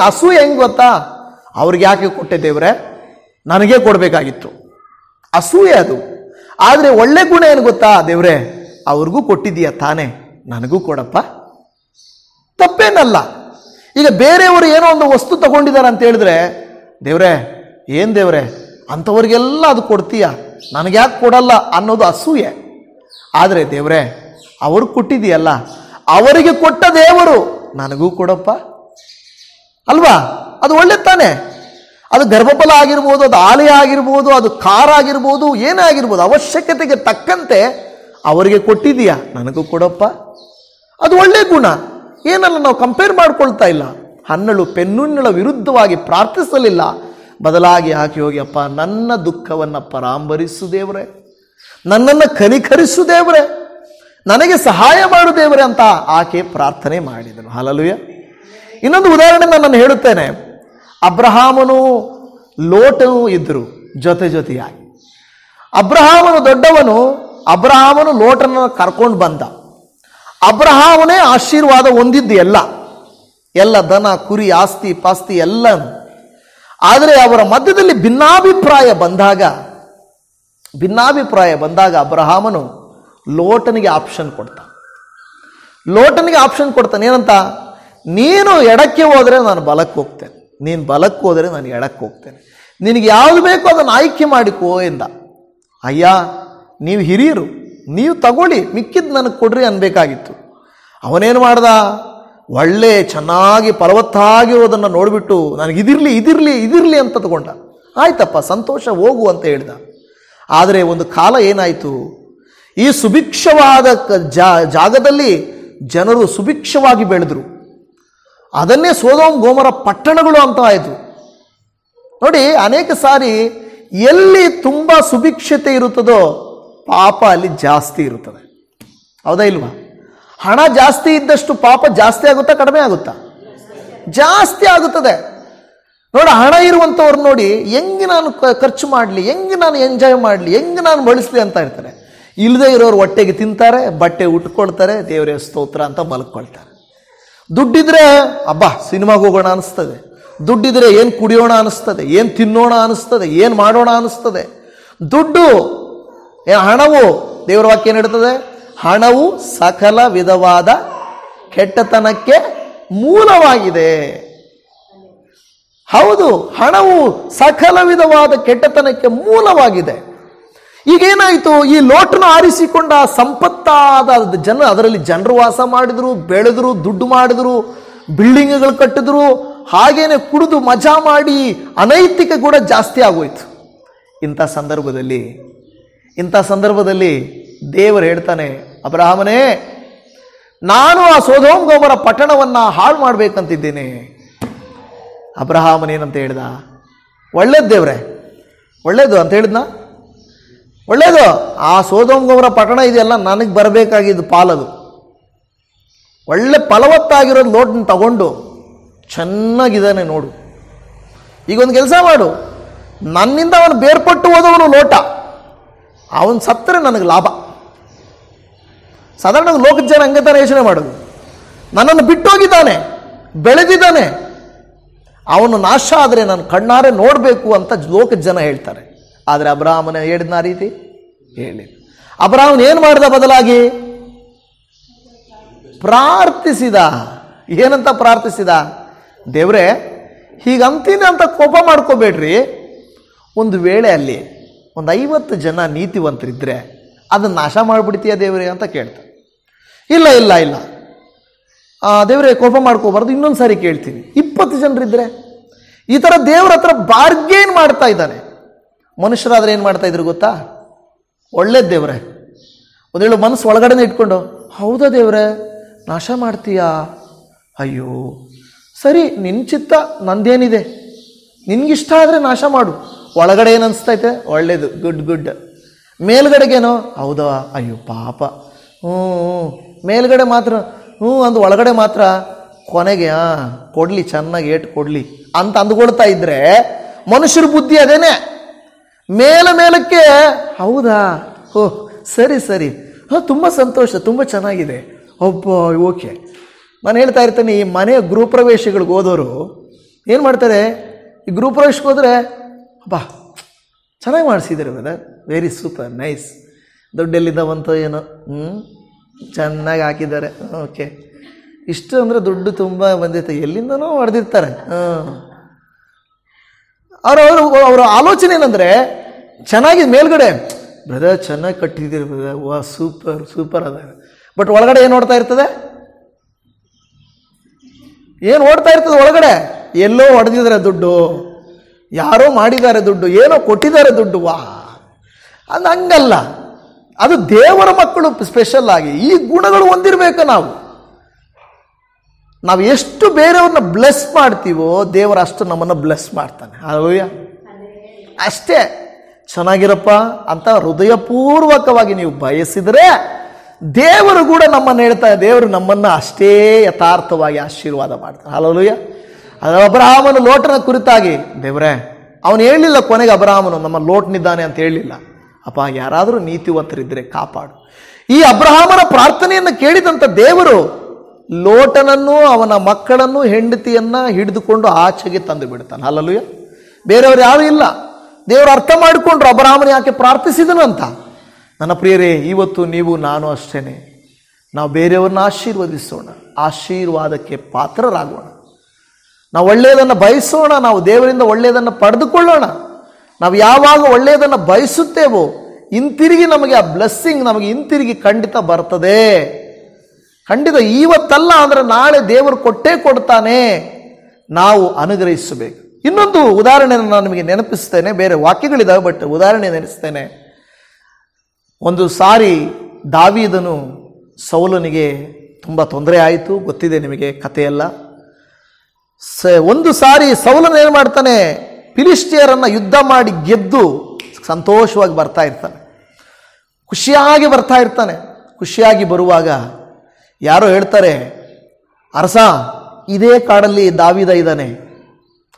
ಅಸೂಯೆ ಹೆಂಗೆ ಗೊತ್ತಾ? ಅವ್ರಿಗೆ ಯಾಕೆ ಕೊಟ್ಟೆ ದೇವ್ರೆ, ನನಗೇ ಕೊಡಬೇಕಾಗಿತ್ತು, ಅಸೂಯೆ ಅದು. ಆದರೆ ಒಳ್ಳೆ ಗುಣ ಏನು ಗೊತ್ತಾ? ದೇವ್ರೆ ಅವ್ರಿಗೂ ಕೊಟ್ಟಿದ್ದೀಯ ತಾನೇ, ನನಗೂ ಕೊಡಪ್ಪ, ತಪ್ಪೇನಲ್ಲ. ಈಗ ಬೇರೆಯವರು ಏನೋ ಒಂದು ವಸ್ತು ತಗೊಂಡಿದ್ದಾರೆ ಅಂತ ಹೇಳಿದ್ರೆ, ದೇವ್ರೆ ಏನು ದೇವ್ರೆ ಅಂಥವ್ರಿಗೆಲ್ಲ ಅದು ಕೊಡ್ತೀಯ, ನನಗೆ ಯಾಕೆ ಕೊಡಲ್ಲ ಅನ್ನೋದು ಅಸೂಯೆ. ಆದರೆ ದೇವ್ರೆ ಅವರು ಕೊಟ್ಟಿದೆಯಲ್ಲ, ಅವರಿಗೆ ಕೊಟ್ಟ ದೇವರು ನನಗೂ ಕೊಡಪ್ಪ ಅಲ್ವಾ? ಅದು ಒಳ್ಳೆ ತಾನೆ. ಅದು ಗರ್ಭಫಲ ಆಗಿರ್ಬೋದು, ಅದು ಆಲಯ ಆಗಿರ್ಬೋದು, ಅದು ಕಾರ್ ಆಗಿರ್ಬೋದು, ಏನೇ ಆಗಿರ್ಬೋದು, ಅವಶ್ಯಕತೆಗೆ ತಕ್ಕಂತೆ ಅವರಿಗೆ ಕೊಟ್ಟಿದೀಯಾ, ನನಗೂ ಕೊಡಪ್ಪ, ಅದು ಒಳ್ಳೆ ಗುಣ. ಏನಲ್ಲ, ನಾವು ಕಂಪೇರ್ ಮಾಡ್ಕೊಳ್ತಾ ಇಲ್ಲ. ಹನ್ನಳು ಪೆನ್ನುನ್ನಳ ವಿರುದ್ಧವಾಗಿ ಪ್ರಾರ್ಥಿಸಲಿಲ್ಲ, ಬದಲಾಗಿ ಆಕೆ ಹೋಗಿ, ಅಪ್ಪ ನನ್ನ ದುಃಖವನ್ನು ಪರಾಂಬರಿಸು ದೇವರೇ, ನನ್ನನ್ನು ಕನಿಕರಿಸು ದೇವರೇ, ನನಗೆ ಸಹಾಯ ಮಾಡು ದೇವರೇ ಅಂತ ಆಕೆ ಪ್ರಾರ್ಥನೆ ಮಾಡಿದನು. ಹಲ್ಲೆಲೂಯಾ. ಇನ್ನೊಂದು ಉದಾಹರಣೆ ನಾನು ಹೇಳುತ್ತೇನೆ. ಅಬ್ರಹಾಮನು ಲೋಟನು ಇದ್ದರು ಜೊತೆಯಾಗಿ. ಅಬ್ರಹಾಮನು ದೊಡ್ಡವನು. ಅಬ್ರಹಾಮನು ಲೋಟನನ್ನು ಕರ್ಕೊಂಡು ಬಂದ. ಅಬ್ರಹಾಮನೇ ಆಶೀರ್ವಾದ ಹೊಂದಿದ್ದು ಎಲ್ಲ ದನ ಕುರಿ ಆಸ್ತಿ ಪಾಸ್ತಿ ಎಲ್ಲನು. ಆದರೆ ಅವರ ಮಧ್ಯದಲ್ಲಿ ಭಿನ್ನಾಭಿಪ್ರಾಯ ಬಂದಾಗ ಅಬ್ರಹಾಮನು ಲೋಟನಿಗೆ ಆಪ್ಷನ್ ಕೊಡ್ತಾನೆ. ಏನಂತ? ನೀನು ಎಡಕ್ಕೆ ಹೋದರೆ ನಾನು ಬಲಕ್ಕೆ ಹೋಗ್ತೇನೆ, ನೀನು ಬಲಕ್ಕೆ ಹೋದರೆ ನಾನು ಎಡಕ್ಕೆ ಹೋಗ್ತೇನೆ, ನಿನಗೆ ಯಾವುದು ಬೇಕೋ ಅದನ್ನು ಆಯ್ಕೆ ಮಾಡಿಕೋ ಎಂದ. ಅಯ್ಯ ನೀವು ಹಿರಿಯರು, ನೀವು ತಗೊಳ್ಳಿ, ಮಿಕ್ಕಿದ್ದು ನನಗೆ ಕೊಡ್ರಿ ಅನ್ಬೇಕಾಗಿತ್ತು. ಅವನೇನು ಮಾಡ್ದ? ಒಳ್ಳೆ ಚೆನ್ನಾಗಿ ಫಲವತ್ತಾಗಿರೋದನ್ನು ನೋಡಿಬಿಟ್ಟು ನನಗೆ ಇದಿರಲಿ ಅಂತ ತಗೊಂಡ. ಆಯ್ತಪ್ಪ ಸಂತೋಷ, ಹೋಗು ಅಂತ ಹೇಳ್ದ. ಆದರೆ ಒಂದು ಕಾಲ ಏನಾಯಿತು, ಈ ಸುಭಿಕ್ಷವಾದ ಜಾಗದಲ್ಲಿ ಜನರು ಸುಭಿಕ್ಷವಾಗಿ ಬೆಳೆದರು. ಅದನ್ನೇ ಸೊದೋಮ್ ಗೊಮೋರ ಪಟ್ಟಣಗಳು ಅಂತ ಆಯಿತು. ನೋಡಿ, ಅನೇಕ ಸಾರಿ ಎಲ್ಲಿ ತುಂಬ ಸುಭಿಕ್ಷತೆ ಇರುತ್ತದೋ ಪಾಪ ಅಲ್ಲಿ ಜಾಸ್ತಿ ಇರುತ್ತದೆ. ಹೌದಾ ಇಲ್ವಾ? ಹಣ ಜಾಸ್ತಿ ಇದ್ದಷ್ಟು ಪಾಪ ಜಾಸ್ತಿ ಆಗುತ್ತಾ ಕಡಿಮೆ ಆಗುತ್ತಾ? ಜಾಸ್ತಿ ಆಗುತ್ತದೆ. ನೋಡಿ, ಹಣ ಇರುವಂಥವ್ರು ನೋಡಿ, ಹೆಂಗೆ ನಾನು ಖರ್ಚು ಮಾಡಲಿ, ಹೆಂಗೆ ನಾನು ಎಂಜಾಯ್ ಮಾಡಲಿ, ಹೆಂಗೆ ನಾನು ಬಳಸಲಿ ಅಂತ ಇರ್ತಾರೆ. ಇಲ್ಲದೆ ಇರೋರು ಹೊಟ್ಟೆಗೆ ತಿಂತಾರೆ, ಬಟ್ಟೆ ಉಟ್ಕೊಳ್ತಾರೆ, ದೇವರೇ ಸ್ತೋತ್ರ ಅಂತ ಮಲ್ಕೊಳ್ತಾರೆ. ದುಡ್ಡಿದ್ರೆ ಅಬ್ಬಾ ಸಿನಿಮಾಗೆ ಹೋಗೋಣ ಅನಿಸ್ತದೆ, ದುಡ್ಡಿದ್ರೆ ಏನು ಕುಡಿಯೋಣ ಅನಿಸ್ತದೆ, ಏನು ತಿನ್ನೋಣ ಅನಿಸ್ತದೆ, ಏನು ಮಾಡೋಣ ಅನಿಸ್ತದೆ. ದುಡ್ಡು ಹಣವು, ದೇವರ ವಾಕ್ಯ ಏನು ಹೇಳ್ತದೆ? ಹಣವು ಸಕಲ ವಿಧವಾದ ಕೆಟ್ಟತನಕ್ಕೆ ಮೂಲವಾಗಿದೆ. ಹೌದು, ಹಣವು ಸಕಲ ವಿಧವಾದ ಕೆಟ್ಟತನಕ್ಕೆ ಮೂಲವಾಗಿದೆ. ಈಗೇನಾಯಿತು? ಈ ಲೋಟನ್ನು ಆರಿಸಿಕೊಂಡ ಸಂಪತ್ತಾದ ಅದರಲ್ಲಿ ಜನರು ವಾಸ ಮಾಡಿದ್ರು, ಬೆಳೆದ್ರು, ದುಡ್ಡು ಮಾಡಿದ್ರು, ಬಿಲ್ಡಿಂಗ್ಗಳು ಕಟ್ಟಿದ್ರು, ಹಾಗೇನೆ ಕುಡಿದು ಮಜಾ ಮಾಡಿ ಅನೈತಿಕ ಕೂಡ ಜಾಸ್ತಿ ಆಗೋಯ್ತು. ಇಂಥ ಸಂದರ್ಭದಲ್ಲಿ ದೇವರು ಹೇಳ್ತಾನೆ, ಅಬ್ರಹಾಮನೇ, ನಾನು ಆ ಸೊದೋಮ್ ಗೊಮೋರ ಪಟ್ಟಣವನ್ನು ಹಾಳು ಮಾಡಬೇಕಂತಿದ್ದೇನೆ. ಅಬ್ರಹಾಮನೇನಂತ ಹೇಳ್ದ? ಒಳ್ಳೇದು ದೇವ್ರೆ, ಒಳ್ಳೇದು ಅಂತ ಹೇಳಿದ್ನ? ಒಳ್ಳೇದು. ಆ ಸೊದೋಮ್ ಗೊಮೋರ ಪಟ್ಟಣ ಇದೆಯಲ್ಲ, ನನಗೆ ಬರಬೇಕಾಗಿದ್ದು ಪಾಲದು. ಒಳ್ಳೆ ಫಲವತ್ತಾಗಿರೋದು ಲೋಟನ್ನು ತಗೊಂಡು ಚೆನ್ನಾಗಿದ್ದಾನೆ ನೋಡು. ಈಗೊಂದು ಕೆಲಸ ಮಾಡು, ನನ್ನಿಂದ ಅವನು ಬೇರ್ಪಟ್ಟು ಹೋದವನು ಲೋಟ, ಅವನು ಸತ್ತರೆ ನನಗೆ ಲಾಭ. ಸಾಧಾರಣ ಲೋಕದ ಜನ ಹಂಗೆ ತಾನೇ ಯೋಚನೆ ಮಾಡೋದು. ನನ್ನನ್ನು ಬಿಟ್ಟೋಗಿದ್ದಾನೆ, ಬೆಳೆದಿದ್ದಾನೆ, ಅವನು ನಾಶ ಆದರೆ ನಾನು ಕಣ್ಣಾರೆ ನೋಡಬೇಕು ಅಂತ ಲೋಕದ ಜನ ಹೇಳ್ತಾರೆ. ಆದರೆ ಅಬ್ರಹಾಮನ ಹೇಳಿದ್ನ ಆ ರೀತಿ ಹೇಳಿ. ಅಬ್ರಹಾಮನ್ ಏನು ಮಾಡಿದ? ಬದಲಾಗಿ ಪ್ರಾರ್ಥಿಸಿದ. ಏನಂತ ಪ್ರಾರ್ಥಿಸಿದ? ದೇವ್ರೆ ಹೀಗಂತೀನಿ ಅಂತ ಕೋಪ ಮಾಡ್ಕೋಬೇಡ್ರಿ, ಒಂದು ವೇಳೆ ಅಲ್ಲಿ ಒಂದು 50 ಜನ ನೀತಿವಂತರಿದ್ದರೆ ಅದನ್ನು ನಾಶ ಮಾಡಿಬಿಡ್ತೀಯ ದೇವ್ರೆ ಅಂತ ಕೇಳ್ತಾರೆ. ಇಲ್ಲ ಇಲ್ಲ ಇಲ್ಲ ದೇವ್ರೆ ಕೋಪ ಮಾಡ್ಕೋಬಾರ್ದು, ಇನ್ನೊಂದು ಸಾರಿ ಕೇಳ್ತೀನಿ, 20 ಜನರಿದ್ದರೆ. ಈ ಥರ ದೇವ್ರ ಹತ್ರ ಬಾರ್ಗೇನ್ ಮಾಡ್ತಾ ಇದ್ದಾನೆ. ಮನುಷ್ಯರಾದ್ರೆ ಏನು ಮಾಡ್ತಾ ಇದ್ರು ಗೊತ್ತಾ? ಒಳ್ಳೇದು ದೇವ್ರೆ, ಒಂದು ಹೇಳು ಮನಸ್ಸು ಒಳಗಡೆನೇ ಇಟ್ಕೊಂಡು, ಹೌದಾ ದೇವ್ರೆ ನಾಶ ಮಾಡ್ತೀಯಾ? ಅಯ್ಯೋ ಸರಿ, ನಿನ್ನ ಚಿತ್ತ, ನಂದೇನಿದೆ, ನಿನ್ಗಿಷ್ಟ ಆದರೆ ನಾಶ ಮಾಡು. ಒಳಗಡೆ ಏನು ಅನಿಸ್ತೈತೆ? ಒಳ್ಳೇದು, ಗುಡ್ ಗುಡ್. ಮೇಲ್ಗಡೆಗೇನೋ ಹೌದಾ, ಅಯ್ಯೋ ಪಾಪ, ಮೇಲ್ಗಡೆ ಮಾತ್ರ ಅಂದು ಒಳಗಡೆ ಮಾತ್ರ ಕೊನೆಗೆ ಕೊಡಲಿ, ಚೆನ್ನಾಗಿ ಏಟು ಕೊಡಲಿ ಅಂತ ಅಂದ್ಕೊಳ್ತಾ ಇದ್ರೆ ಮನುಷ್ಯರ ಬುದ್ಧಿ ಅದೇನೆ. ಮೇಲಕ್ಕೆ ಹೌದಾ, ಓಹ್ ಸರಿ ಸರಿ, ತುಂಬ ಸಂತೋಷ, ತುಂಬ ಚೆನ್ನಾಗಿದೆ, ಒಬ್ಬ ಓಕೆ. ನಾನು ಹೇಳ್ತಾ ಇರ್ತೇನೆ, ಈ ಮನೆಯ ಗೃಹಪ್ರವೇಶಗಳಿಗೆ ಹೋದವರು ಏನು ಮಾಡ್ತಾರೆ? ಈ ಗೃಹಪ್ರವೇಶಕ್ಕೆ ಹೋದರೆ ಅಬ್ಬಾ ಚೆನ್ನಾಗಿ ಮಾಡಿಸಿದ್ದಾರೆ ಬ್ರದರ್, ವೆರಿ ಸೂಪರ್ ನೈಸ್, ದುಡ್ಡೆಲ್ಲಿಂದ ಬಂತು ಏನೋ, ಚೆನ್ನಾಗಿ ಹಾಕಿದ್ದಾರೆ, ಓಕೆ, ಇಷ್ಟು ಅಂದರೆ ದುಡ್ಡು ತುಂಬ ಬಂದಿತ್ತು, ಎಲ್ಲಿಂದನೋ ಹೊಡೆದಿರ್ತಾರೆ. ಅವರ ಆಲೋಚನೆ ಏನಂದರೆ ಚೆನ್ನಾಗಿ ಮೇಲ್ಗಡೆ ಬ್ರದರ್ ಚೆನ್ನಾಗಿ ಕಟ್ಟಿದ್ದೀರಿ ಬ್ರದರ್, ವಾ ಸೂಪರ್ ಸೂಪರ್ ಅದ. ಬಟ್ ಒಳಗಡೆ ಏನು ಓಡ್ತಾ ಇರ್ತದೆ? ಏನು ಓಡ್ತಾ ಇರ್ತದೆ ಒಳಗಡೆ? ಎಲ್ಲೋ ಹೊಡೆದಿದ್ದಾರೆ ದುಡ್ಡು, ಯಾರೋ ಮಾಡಿದ್ದಾರೆ ದುಡ್ಡು, ಏನೋ ಕೊಟ್ಟಿದ್ದಾರೆ ದುಡ್ಡು. ವಾ, ಅದು ಹಂಗಲ್ಲ. ಅದು ದೇವರ ಮಕ್ಕಳು ಸ್ಪೆಷಲ್ ಆಗಿ ಈ ಗುಣಗಳು ಹೊಂದಿರಬೇಕು. ನಾವು ಎಷ್ಟು ಬೇರೆಯವ್ರನ್ನ ಬ್ಲೆಸ್ ಮಾಡ್ತೀವೋ ದೇವರು ಅಷ್ಟು ನಮ್ಮನ್ನು ಬ್ಲೆಸ್ ಮಾಡ್ತಾನೆ. ಹಲ್ಲೆಲೂಯಾ. ಅಷ್ಟೇ, ಚೆನ್ನಾಗಿರಪ್ಪ ಅಂತ ಹೃದಯಪೂರ್ವಕವಾಗಿ ನೀವು ಬಯಸಿದರೆ ದೇವರು ಕೂಡ ನಮ್ಮನ್ನು ಹೇಳ್ತಾರೆ, ದೇವರು ನಮ್ಮನ್ನು ಅಷ್ಟೇ ಯಥಾರ್ಥವಾಗಿ ಆಶೀರ್ವಾದ ಮಾಡ್ತಾರೆ. ಹಲ್ಲೆಲೂಯಾ. ಅದು ಅಬ್ರಹಾಮನು ಲೋಟನ ಕುರಿತಾಗಿ ದೇವರೇ ಅವನು ಹೇಳಲಿಲ್ಲ ಕೊನೆಗೆ, ಅಬ್ರಹಾಮನು ನಮ್ಮ ಲೋಟ್ನಿದ್ದಾನೆ ಅಂತ ಹೇಳಲಿಲ್ಲ. ಅಪ್ಪ ಯಾರಾದರೂ ನೀತಿವಂತರಿದ್ದರೆ ಕಾಪಾಡು. ಈ ಅಬ್ರಹಾಮನ ಪ್ರಾರ್ಥನೆಯನ್ನು ಕೇಳಿದಂಥ ದೇವರು ಲೋಟನನ್ನು ಅವನ ಮಕ್ಕಳನ್ನು ಹೆಂಡತಿಯನ್ನು ಹಿಡಿದುಕೊಂಡು ಆಚೆಗೆ ತಂದು ಬಿಡ್ತಾನೆ. ಹಲ್ಲೆಲೂಯಾ. ಬೇರೆಯವರು ಯಾರೂ ಇಲ್ಲ. ದೇವರು ಅರ್ಥ ಮಾಡಿಕೊಂಡ್ರು ಅಬ್ರಹಾಮನ ಯಾಕೆ ಪ್ರಾರ್ಥಿಸಿದನಂತ. ನನ್ನ ಪ್ರಿಯರೇ, ಇವತ್ತು ನೀವು ನಾನು ಅಷ್ಟೇನೆ, ನಾವು ಬೇರೆಯವ್ರನ್ನ ಆಶೀರ್ವದಿಸೋಣ, ಆಶೀರ್ವಾದಕ್ಕೆ ಪಾತ್ರರಾಗೋಣ. ನಾವು ಒಳ್ಳೆಯದನ್ನು ಬಯಸೋಣ, ನಾವು ದೇವರಿಂದ ಒಳ್ಳೆಯದನ್ನು ಪಡೆದುಕೊಳ್ಳೋಣ. ನಾವು ಯಾವಾಗ ಒಳ್ಳೆಯದನ್ನು ಬಯಸುತ್ತೇವೋ ಹಿಂತಿರುಗಿ ನಮಗೆ ಆ ಬ್ಲೆಸ್ಸಿಂಗ್ ನಮಗೆ ಹಿಂತಿರುಗಿ ಖಂಡಿತ ಬರ್ತದೆ. ಖಂಡಿತ ಇವತ್ತಲ್ಲ ಅಂದರೆ ನಾಳೆ ದೇವರು ಕೊಟ್ಟೇ ಕೊಡ್ತಾನೆ. ನಾವು ಅನುಗ್ರಹಿಸಬೇಕು. ಇನ್ನೊಂದು ಉದಾಹರಣೆಯನ್ನು ನಾನು ನಿಮಗೆ ನೆನಪಿಸ್ತೇನೆ. ಬೇರೆ ವಾಕ್ಯಗಳಿದ್ದಾವೆ, ಬಟ್ ಉದಾಹರಣೆ ನೆನೆಸ್ತೇನೆ. ಒಂದು ಸಾರಿ ದಾವೀದನು ಸೌಲನಿಗೆ ತುಂಬ ತೊಂದರೆ ಆಯಿತು, ಗೊತ್ತಿದೆ ನಿಮಗೆ ಕಥೆಯೆಲ್ಲ. ಒಂದು ಸಾರಿ ಸೌಲನು ಏನು ಮಾಡ್ತಾನೆ, ಫಿಲಿಸ್ಟಿಯರನ್ನು ಯುದ್ಧ ಮಾಡಿ ಗೆದ್ದು ಸಂತೋಷವಾಗಿ ಬರ್ತಾ ಇರ್ತಾನೆ, ಖುಷಿಯಾಗಿ ಬರ್ತಾ ಇರ್ತಾನೆ. ಖುಷಿಯಾಗಿ ಬರುವಾಗ ಯಾರೋ ಹೇಳ್ತಾರೆ, ಅರಸ ಇದೇ ಕಾಡಲ್ಲಿ ದಾವೀದ ಇದ್ದಾನೆ.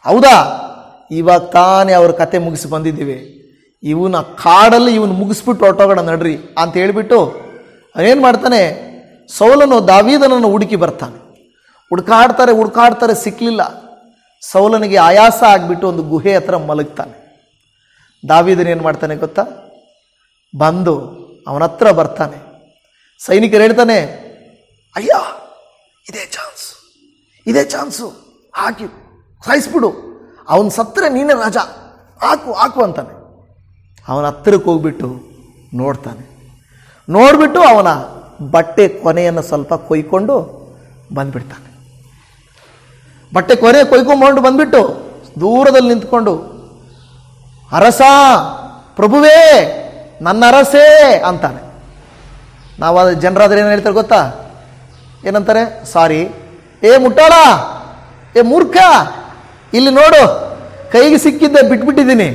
ಹೌದಾ? ಇವಾಗ ತಾನೇ ಅವ್ರ ಕತೆ ಮುಗಿಸಿ ಬಂದಿದ್ದೀವಿ, ಇವನ ಕಾಡಲ್ಲಿ ಇವನು ಮುಗಿಸ್ಬಿಟ್ಟು ಹೊರಟೋಗೋಣ ನಡ್ರಿ ಅಂತ ಹೇಳಿಬಿಟ್ಟು ಏನು ಮಾಡ್ತಾನೆ, ಸೌಲನು ದಾವೀದನನ್ನು ಹುಡುಕಿ ಬರ್ತಾನೆ. ಹುಡುಕಾಡ್ತಾರೆ, ಸಿಕ್ಕಲಿಲ್ಲ. ಸೌಲನಿಗೆ ಆಯಾಸ ಆಗಿಬಿಟ್ಟು ಒಂದು ಗುಹೆ ಹತ್ರ ಮಲಗ್ತಾನೆ. ದಾವೀದನ ಏನು ಮಾಡ್ತಾನೆ ಗೊತ್ತಾ? ಬಂದು ಅವನ ಹತ್ರ ಬರ್ತಾನೆ. ಸೈನಿಕರು ಹೇಳ್ತಾನೆ, ಅಯ್ಯ ಇದೇ ಚಾನ್ಸು ಹಾಕಿ ಸಾಯಿಸ್ಬಿಡು, ಅವನು ಸತ್ತರೆ ನೀನೇ ರಾಜ, ಹಾಕು ಅಂತಾನೆ. ಅವನ ಹತ್ತಿರಕ್ಕೆ ಹೋಗ್ಬಿಟ್ಟು ನೋಡ್ಬಿಟ್ಟು ಅವನ ಬಟ್ಟೆ ಕೊನೆಯನ್ನು ಸ್ವಲ್ಪ ಕೊಯ್ಕೊಂಡು ಬಂದ್ಬಿಡ್ತಾನೆ. ಬಟ್ಟೆ ಕೊನೆ ಕೊಯ್ಕೊಂಡ್ಕೊಂಡು ಬಂದ್ಬಿಟ್ಟು ದೂರದಲ್ಲಿ ನಿಂತ್ಕೊಂಡು, ಅರಸ, ಪ್ರಭುವೇ, ನನ್ನ ಅರಸೇ ಅಂತಾನೆ. ನಾವು ಅದು ಜನರಾದ್ರೆ ಏನು ಹೇಳ್ತಾರೆ ಗೊತ್ತಾ? ಏನಂತಾರೆ? ಸಾರಿ, ಏ ಮುಟ್ಟಾಳ, ಏ ಮೂರ್ಖ, ಇಲ್ಲಿ ನೋಡು, ಕೈಗೆ ಸಿಕ್ಕಿದ್ದೆ ಬಿಟ್ಬಿಟ್ಟಿದ್ದೀನಿ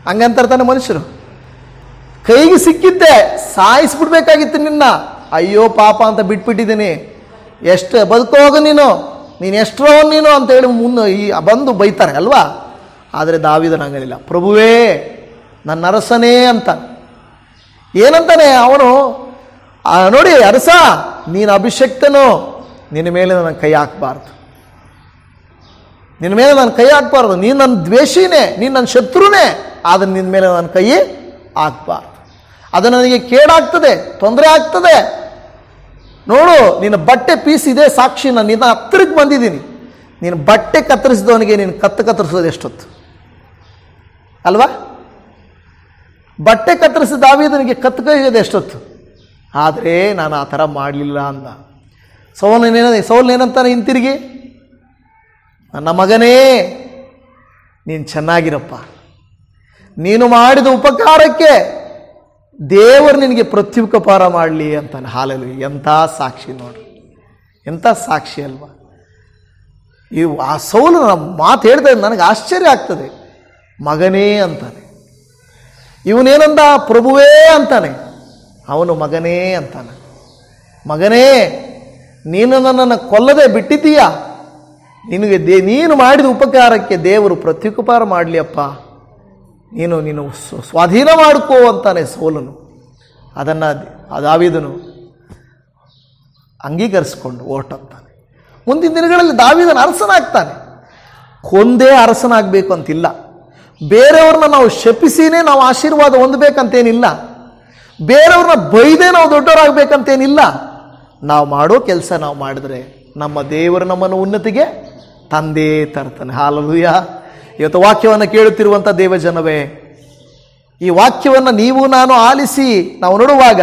ಹಂಗಂತಾನೆ ಮನುಷ್ಯರು. ಕೈಗೆ ಸಿಕ್ಕಿದ್ದೆ, ಸಾಯಿಸ್ಬಿಡ್ಬೇಕಾಗಿತ್ತು ನಿನ್ನ, ಅಯ್ಯೋ ಪಾಪ ಅಂತ ಬಿಟ್ಬಿಟ್ಟಿದ್ದೀನಿ, ಎಷ್ಟು ಬದುಕೋಗ ನೀನು ಎಷ್ಟರೋ ನೀನು ಅಂತೇಳಿ ಬಂದು ಬೈತಾರೆ ಅಲ್ವಾ? ಆದರೆ ದಾವೀದನ ಹಂಗಲಿಲ್ಲ. ಪ್ರಭುವೇ, ನನ್ನ ಅರಸನೇ ಅಂತ ಏನಂತಾನೆ ಅವನು. ನೋಡಿ ಅರಸ, ನೀನು ಅಭಿಷಕ್ತನು, ನಿನ್ನ ಮೇಲೆ ನನ್ನ ಕೈ ಹಾಕಬಾರ್ದು, ನಿನ್ನ ಮೇಲೆ ನಾನು ಕೈ ಹಾಕಬಾರ್ದು. ನೀನು ನನ್ನ ದ್ವೇಷಿನೇ, ನೀನು ನನ್ನ ಶತ್ರುನೇ, ಆದರೆ ನಿನ್ನ ಮೇಲೆ ನನ್ನ ಕೈ ಹಾಕಬಾರ್ದು. ಅದು ನನಗೆ ಕೇಡಾಗ್ತದೆ, ತೊಂದರೆ ಆಗ್ತದೆ. ನೋಡು, ನಿನ್ನ ಬಟ್ಟೆ ಪೀಸ್ ಇದೆ ಸಾಕ್ಷಿ, ನಾನು ನಿನ್ನ ಹತ್ತಿರಕ್ಕೆ ಬಂದಿದ್ದೀನಿ. ನೀನು ಬಟ್ಟೆ ಕತ್ತರಿಸಿದವನಿಗೆ ನೀನು ಕತ್ತರಿಸೋದು ಎಷ್ಟೊತ್ತು ಅಲ್ವಾ? ಬಟ್ಟೆ ಕತ್ತರಿಸಿದ ದಾವೀದನಿಗೆ ಕತ್ತರಿಸೋದು ಎಷ್ಟೊತ್ತು? ಆದರೆ ನಾನು ಆ ಥರ ಮಾಡಲಿಲ್ಲ ಅಂದ. ಸೌಲನೇನಂತಾನೆ ಹಿಂತಿರುಗಿ, ನನ್ನ ಮಗನೇ ನೀನು ಚೆನ್ನಾಗಿರಪ್ಪ, ನೀನು ಮಾಡಿದ ಉಪಕಾರಕ್ಕೆ ದೇವರು ನಿನಗೆ ಪ್ರತ್ಯುಪಕಾರ ಮಾಡಲಿ ಅಂತಾನೆ. ಹಾಲೆಲೂಯಾ. ಎಂಥ ಸಾಕ್ಷಿ ನೋಡ್ರಿ, ಎಂಥ ಸಾಕ್ಷಿ ಅಲ್ವಾ? ಆ ಸೌಲನ ಮಾತು ಹೇಳ್ತಾ ನನಗೆ ಆಶ್ಚರ್ಯ ಆಗ್ತದೆ. ಮಗನೇ ಅಂತಾನೆ. ಇವನೇನಂದ? ಪ್ರಭುವೇ ಅಂತಾನೆ. ಅವನು ಮಗನೇ ಅಂತಾನೆ. ಮಗನೇ, ನೀನು ನನ್ನನ್ನು ಕೊಲ್ಲದೆ ಬಿಟ್ಟಿದ್ದೀಯಾ, ನಿನಗೆ ನೀನು ಮಾಡಿದ ಉಪಕಾರಕ್ಕೆ ದೇವರು ಪ್ರತ್ಯುಪಕಾರ ಮಾಡಲಿ ಅಪ್ಪ, ನೀನು ಸ್ವಾಧೀನ ಮಾಡಿಕೋ ಅಂತಾನೆ ಸೌಲನು. ಅದನ್ನು ದಾವೀದನು ಅಂಗೀಕರಿಸಿಕೊಂಡು ಹೊರಟಂತಾನೆ. ಮುಂದಿನ ದಿನಗಳಲ್ಲಿ ದಾವೀದನ ಅರಸನಾಗ್ತಾನೆ. ಕೊಂದೇ ಅರಸನಾಗಬೇಕು ಅಂತಿಲ್ಲ, ಬೇರೆಯವ್ರನ್ನ ನಾವು ಶಪಿಸಿನೇ ನಾವು ಆಶೀರ್ವಾದ ಹೊಂದಬೇಕಂತೇನಿಲ್ಲ, ಬೇರೆಯವ್ರನ್ನ ಬೈದೇ ನಾವು ದೊಡ್ಡವರಾಗಬೇಕಂತೇನಿಲ್ಲ. ನಾವು ಮಾಡೋ ಕೆಲಸ ನಾವು ಮಾಡಿದ್ರೆ ನಮ್ಮ ದೇವರು ನಮ್ಮನ್ನು ಉನ್ನತಿಗೆ ತಂದೇ ತರ್ತಾನೆ. ಹಾಲೆಲೂಯಾ. ಇವತ್ತು ವಾಕ್ಯವನ್ನು ಕೇಳುತ್ತಿರುವಂಥ ದೇವಜನವೇ, ಈ ವಾಕ್ಯವನ್ನು ನೀವು ನಾನು ಆಲಿಸಿ ನಾವು ನೋಡುವಾಗ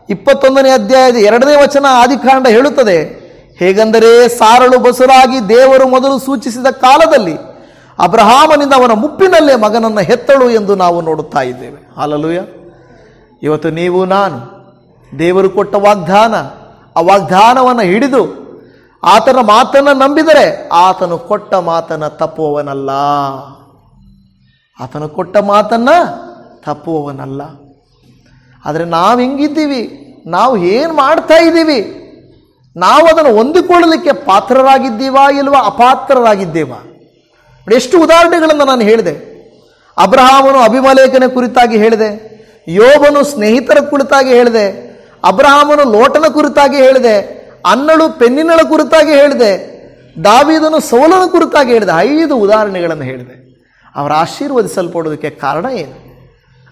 21ನೇ ಅಧ್ಯಾಯದ 2ನೇ ವಚನ ಆದಿಕಾಂಡ ಹೇಳುತ್ತದೆ, ಹೇಗೆಂದರೆ ಸಾರಳು ಬಸುರಾಗಿ ದೇವರು ಮೊದಲು ಸೂಚಿಸಿದ ಕಾಲದಲ್ಲಿ ಅಬ್ರಹಾಮನಿಂದ ಅವನ ಮುಪ್ಪಿನಲ್ಲೇ ಮಗನನ್ನು ಹೆತ್ತಳು ಎಂದು ನಾವು ನೋಡುತ್ತಾ ಇದ್ದೇವೆ. ಹಾಲೆಲೂಯಾ. ಇವತ್ತು ನೀವು ನಾನು ದೇವರು ಕೊಟ್ಟ ವಾಗ್ದಾನ, ಆ ವಾಗ್ದಾನವನ್ನು ಹಿಡಿದು ಆತನ ಮಾತನ್ನು ನಂಬಿದರೆ ಆತನು ಕೊಟ್ಟ ಮಾತನ್ನು ತಪ್ಪುವವನಲ್ಲ, ಆತನು ಕೊಟ್ಟ ಮಾತನ್ನು ತಪ್ಪುವವನಲ್ಲ. ಆದರೆ ನಾವು ಹೆಂಗಿದ್ದೀವಿ, ನಾವು ಏನು ಮಾಡ್ತಾ ಇದ್ದೀವಿ, ನಾವು ಅದನ್ನು ಹೊಂದಿಕೊಳ್ಳಲಿಕ್ಕೆ ಪಾತ್ರರಾಗಿದ್ದೀವಾ ಇಲ್ವಾ, ಅಪಾತ್ರರಾಗಿದ್ದೇವಾ? ಎಷ್ಟು ಉದಾಹರಣೆಗಳನ್ನು ನಾನು ಹೇಳಿದೆ. ಅಬ್ರಹಾಮನು ಅಭಿಮಲೇಖನ ಕುರಿತಾಗಿ ಹೇಳಿದೆ, ಯೋಬನು ಸ್ನೇಹಿತರ ಕುರಿತಾಗಿ ಹೇಳಿದೆ, ಅಬ್ರಹಾಮನು ಲೋಟನ ಕುರಿತಾಗಿ ಹೇಳಿದೆ, ಅನ್ನಳು ಪೆನ್ನಿನಳ ಕುರಿತಾಗಿ ಹೇಳಿದೆ, ದಾವೀದನು ಸೌಲನ ಕುರಿತಾಗಿ ಹೇಳಿದೆ. 5 ಉದಾಹರಣೆಗಳನ್ನು ಹೇಳಿದೆ. ಅವರು ಆಶೀರ್ವದಿಸಲ್ಪಡೋದಕ್ಕೆ ಕಾರಣ ಏನು?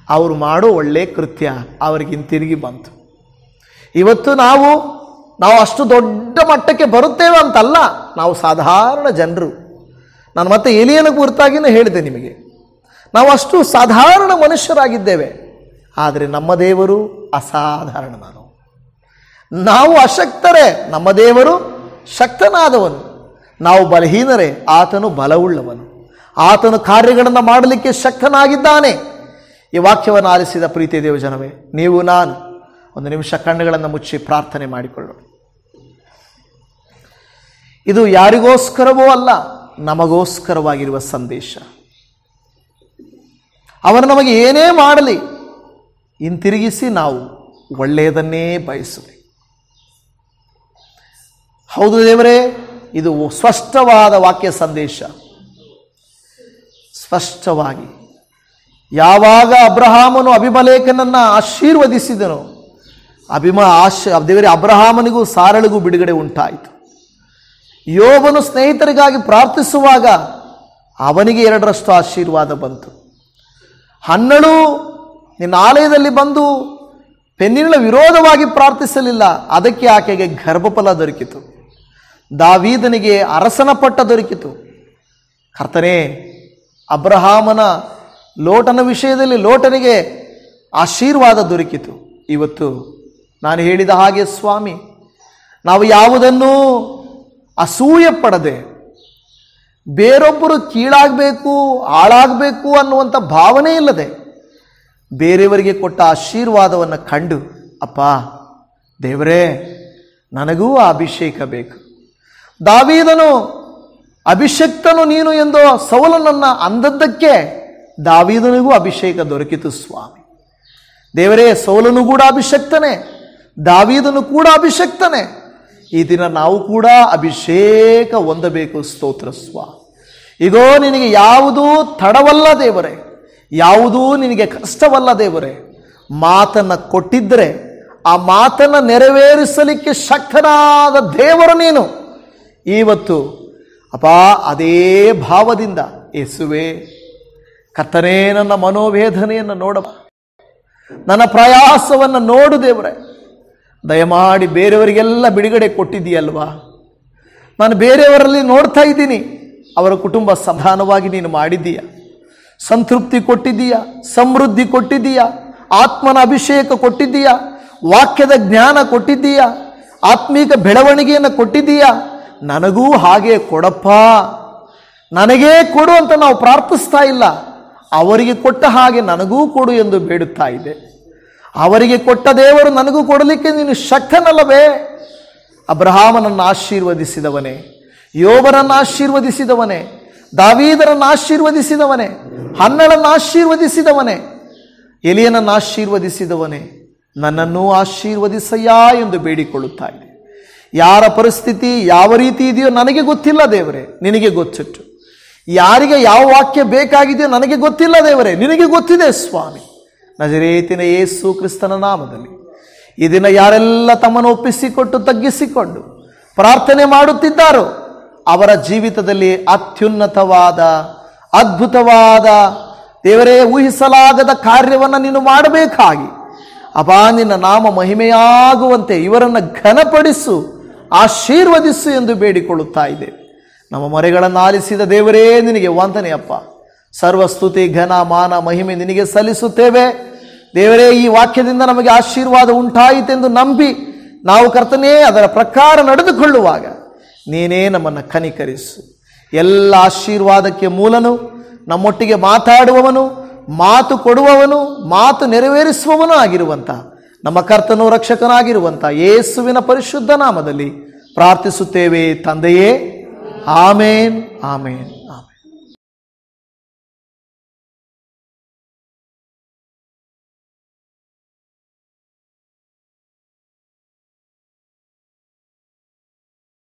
ಅವರು ಮಾಡೋ ಒಳ್ಳೆಯ ಕೃತ್ಯ ಅವರಿಗೆ ಹಿಂತಿರುಗಿ ಬಂತು. ಇವತ್ತು ನಾವು ಅಷ್ಟು ದೊಡ್ಡ ಮಟ್ಟಕ್ಕೆ ಬರುತ್ತೇವೆ ಅಂತಲ್ಲ, ನಾವು ಸಾಧಾರಣ ಜನರು. ನಾನು ಮತ್ತೆ ಎಲಿಯನ ಕುರಿತಾಗಿಯೂ ಹೇಳಿದೆ ನಿಮಗೆ, ನಾವು ಅಷ್ಟು ಸಾಧಾರಣ ಮನುಷ್ಯರಾಗಿದ್ದೇವೆ. ಆದರೆ ನಮ್ಮ ದೇವರು ಅಸಾಧಾರಣನನು. ನಾವು ಅಶಕ್ತರೇ, ನಮ್ಮ ದೇವರು ಶಕ್ತನಾದವನು. ನಾವು ಬಲಹೀನರೇ, ಆತನು ಬಲವುಳ್ಳವನು. ಆತನು ಕಾರ್ಯಗಳನ್ನು ಮಾಡಲಿಕ್ಕೆ ಶಕ್ತನಾಗಿದ್ದಾನೆ. ಈ ವಾಕ್ಯವನ್ನು ಆಲಿಸಿದ ಪ್ರೀತಿ ದೇವಜನವೇ, ನೀವು ನಾನು ಒಂದು ನಿಮಿಷ ಕಣ್ಣುಗಳನ್ನು ಮುಚ್ಚಿ ಪ್ರಾರ್ಥನೆ ಮಾಡಿಕೊಳ್ಳೋಣ. ಇದು ಯಾರಿಗೋಸ್ಕರವೋ ಅಲ್ಲ, ನಮಗೋಸ್ಕರವಾಗಿರುವ ಸಂದೇಶ. ಅವನು ನಮಗೆ ಏನೇ ಮಾಡಲಿ ಹಿಂತಿರುಗಿಸಿ ನಾವು ಒಳ್ಳೆಯದನ್ನೇ ಬಯಸುವೆ. ಹೌದು ದೇವರೇ, ಇದು ಸ್ಪಷ್ಟವಾದ ವಾಕ್ಯ ಸಂದೇಶ. ಸ್ಪಷ್ಟವಾಗಿ ಯಾವಾಗ ಅಬ್ರಹಾಮನು ಅಭಿಮಲೇಖನನ್ನು ಆಶೀರ್ವದಿಸಿದನು, ದೇವರೇ, ಅಬ್ರಹಾಮನಿಗೂ ಸಾರಳಿಗೂ ಬಿಡುಗಡೆ ಉಂಟಾಯಿತು. ಯೋಬನು ಸ್ನೇಹಿತರಿಗಾಗಿ ಪ್ರಾರ್ಥಿಸುವಾಗ ಅವನಿಗೆ 2ರಷ್ಟು ಆಶೀರ್ವಾದ ಬಂತು. ಹನ್ನಳು ನಿನ್ನ ಆಲಯದಲ್ಲಿ ಬಂದು ಪೆನ್ನಿನ ವಿರೋಧವಾಗಿ ಪ್ರಾರ್ಥಿಸಲಿಲ್ಲ, ಅದಕ್ಕೆ ಆಕೆಗೆ ಗರ್ಭಫಲ ದೊರಕಿತು. ದಾವೀದನಿಗೆ ಅರಸನ ಪಟ್ಟ ದೊರಕಿತು. ಕರ್ತನೇ, ಅಬ್ರಹಾಮನ ಲೋಟನ ವಿಷಯದಲ್ಲಿ ಲೋಟನಿಗೆ ಆಶೀರ್ವಾದ ದೊರಕಿತು. ಇವತ್ತು ನಾನು ಹೇಳಿದ ಹಾಗೆ ಸ್ವಾಮಿ, ನಾವು ಯಾವುದನ್ನೂ ಅಸೂಯೆ ಪಡದೆ, ಬೇರೊಬ್ಬರು ಕೀಳಾಗಬೇಕು ಹಾಳಾಗಬೇಕು ಅನ್ನುವಂಥ ಭಾವನೆ ಇಲ್ಲದೆ, ಬೇರೆಯವರಿಗೆ ಕೊಟ್ಟ ಆಶೀರ್ವಾದವನ್ನು ಕಂಡು, ಅಪ್ಪ ದೇವರೇ, ನನಗೂ ಆ ಅಭಿಷೇಕ ಬೇಕು. ದಾವೀದನು ಅಭಿಷಕ್ತನು ನೀನು ಎಂದು ಸೌಲನನ್ನು ಅಂದದ್ದಕ್ಕೆ ದಾವೀದನಿಗೂ ಅಭಿಷೇಕ ದೊರಕಿತು ಸ್ವಾಮಿ. ದೇವರೇ, ಸೌಲನು ಕೂಡ ಅಭಿಷಕ್ತನೇ, ದಾವೀದನು ಕೂಡ ಅಭಿಷಕ್ತನೇ. ಈ ದಿನ ನಾವು ಕೂಡ ಅಭಿಷೇಕ ಹೊಂದಬೇಕು. ಸ್ತೋತ್ರ ಸ್ವಾಮಿ. ಈಗೋ ನಿನಗೆ ಯಾವುದೂ ತಡವಲ್ಲ ದೇವರೇ, ಯಾವುದೂ ನಿನಗೆ ಕಷ್ಟವಲ್ಲ ದೇವರೇ. ಮಾತನ್ನು ಕೊಟ್ಟಿದ್ದರೆ ಆ ಮಾತನ್ನು ನೆರವೇರಿಸಲಿಕ್ಕೆ ಶಕ್ತನಾದ ದೇವರು ನೀನು. ಇವತ್ತು ಅಪ್ಪ ಅದೇ ಭಾವದಿಂದ ಯೇಸುವೆ, ಕರ್ತನೇ, ನನ್ನ ಮನೋವೇದನೆಯನ್ನು ನೋಡಪ್ಪ, ನನ್ನ ಪ್ರಯಾಸವನ್ನು ನೋಡು ದೇವರೇ. ದಯಮಾಡಿ ಬೇರೆಯವರಿಗೆಲ್ಲ ಬಿಡುಗಡೆ ಕೊಟ್ಟಿದ್ದೀಯಲ್ವಾ? ನಾನು ಬೇರೆಯವರಲ್ಲಿ ನೋಡ್ತಾ ಇದ್ದೀನಿ, ಅವರ ಕುಟುಂಬ ಸಮಾಧಾನವಾಗಿ ನೀನು ಮಾಡಿದ್ದೀಯ, ಸಂತೃಪ್ತಿ ಕೊಟ್ಟಿದ್ದೀಯ, ಸಮೃದ್ಧಿ ಕೊಟ್ಟಿದ್ದೀಯ, ಆತ್ಮನ ಅಭಿಷೇಕ ಕೊಟ್ಟಿದ್ದೀಯ, ವಾಕ್ಯದ ಜ್ಞಾನ ಕೊಟ್ಟಿದ್ದೀಯ, ಆತ್ಮೀಕ ಬೆಳವಣಿಗೆಯನ್ನು ಕೊಟ್ಟಿದ್ದೀಯ. ನನಗೂ ಹಾಗೆ ಕೊಡಪ್ಪ, ನನಗೇ ಕೊಡು ಅಂತ ನಾವು ಪ್ರಾರ್ಥಿಸ್ತಾ ಇಲ್ಲ, ಅವರಿಗೆ ಕೊಟ್ಟ ಹಾಗೆ ನನಗೂ ಕೊಡು ಎಂದು ಬೇಡುತ್ತಾ ಇದೆ. ಅವರಿಗೆ ಕೊಟ್ಟ ದೇವರು ನನಗೂ ಕೊಡಲಿಕ್ಕೆ ನೀನು ಶಕ್ತನಲ್ಲವೇ? ಅಬ್ರಹಾಮನನ್ನು ಆಶೀರ್ವದಿಸಿದವನೇ, ಯೋಬನನ್ನು ಆಶೀರ್ವದಿಸಿದವನೇ, ದಾವೀದರನ್ನು ಆಶೀರ್ವದಿಸಿದವನೇ, ಹನ್ನಳನ್ನು ಆಶೀರ್ವದಿಸಿದವನೇ, ಎಲಿಯನನ್ನು ಆಶೀರ್ವದಿಸಿದವನೇ, ನನ್ನನ್ನೂ ಆಶೀರ್ವದಿಸಯ್ಯ ಎಂದು ಬೇಡಿಕೊಳ್ಳುತ್ತಾ ಇದೆ. ಯಾರ ಪರಿಸ್ಥಿತಿ ಯಾವ ರೀತಿ ಇದೆಯೋ ನನಗೆ ಗೊತ್ತಿಲ್ಲ ದೇವರೇ, ನಿನಗೆ ಗೊತ್ತಿಟ್ಟು. ಯಾರಿಗೆ ಯಾವ ವಾಕ್ಯ ಬೇಕಾಗಿದೆಯೋ ನನಗೆ ಗೊತ್ತಿಲ್ಲ ದೇವರೇ, ನಿನಗೆ ಗೊತ್ತಿದೆ ಸ್ವಾಮಿ. ನಜರೇತಿನ ಯೇಸು ಕ್ರಿಸ್ತನ ನಾಮದಲ್ಲಿ ಈ ದಿನ ಯಾರೆಲ್ಲ ತಮ್ಮನ್ನು ಒಪ್ಪಿಸಿಕೊಟ್ಟು ತಗ್ಗಿಸಿಕೊಂಡು ಪ್ರಾರ್ಥನೆ ಮಾಡುತ್ತಿದ್ದಾರೋ ಅವರ ಜೀವಿತದಲ್ಲಿ ಅತ್ಯುನ್ನತವಾದ, ಅದ್ಭುತವಾದ ದೇವರೇ, ಊಹಿಸಲಾಗದ ಕಾರ್ಯವನ್ನು ನೀನು ಮಾಡಬೇಕಾಗಿ ಅಪಾ, ನಿನ್ನ ನಾಮ ಮಹಿಮೆಯಾಗುವಂತೆ ಇವರನ್ನು ಘನಪಡಿಸು, ಆಶೀರ್ವದಿಸು ಎಂದು ಬೇಡಿಕೊಳ್ಳುತ್ತಾ ಇದೆ. ನಮ್ಮ ಮೊರೆಗಳನ್ನು ಆಲಿಸಿದ ದೇವರೇ, ನಿನಗೆ ವಂದನೆಯಪ್ಪ. ಸರ್ವಸ್ತುತಿ, ಘನ, ಮಾನ, ಮಹಿಮೆ ನಿನಗೆ ಸಲ್ಲಿಸುತ್ತೇವೆ ದೇವರೇ. ಈ ವಾಕ್ಯದಿಂದ ನಮಗೆ ಆಶೀರ್ವಾದ ಉಂಟಾಯಿತೆಂದು ನಂಬಿ ನಾವು ಕರ್ತನೇ ಅದರ ಪ್ರಕಾರ ನಡೆದುಕೊಳ್ಳುವಾಗ ನೀನೇ ನಮ್ಮನ್ನು ಕನಿಕರಿಸು. ಎಲ್ಲ ಆಶೀರ್ವಾದಕ್ಕೆ ಮೂಲನು, ನಮ್ಮೊಟ್ಟಿಗೆ ಮಾತಾಡುವವನು, ಮಾತು ಕೊಡುವವನು, ಮಾತು ನೆರವೇರಿಸುವವನು ಆಗಿರುವಂಥ ನಮ್ಮ ಕರ್ತನೂ ರಕ್ಷಕನಾಗಿರುವಂಥ ಯೇಸುವಿನ ಪರಿಶುದ್ಧ ನಾಮದಲ್ಲಿ ಪ್ರಾರ್ಥಿಸುತ್ತೇವೆ ತಂದೆಯೇ. ಆಮೇನ್, ಆಮೇನ್.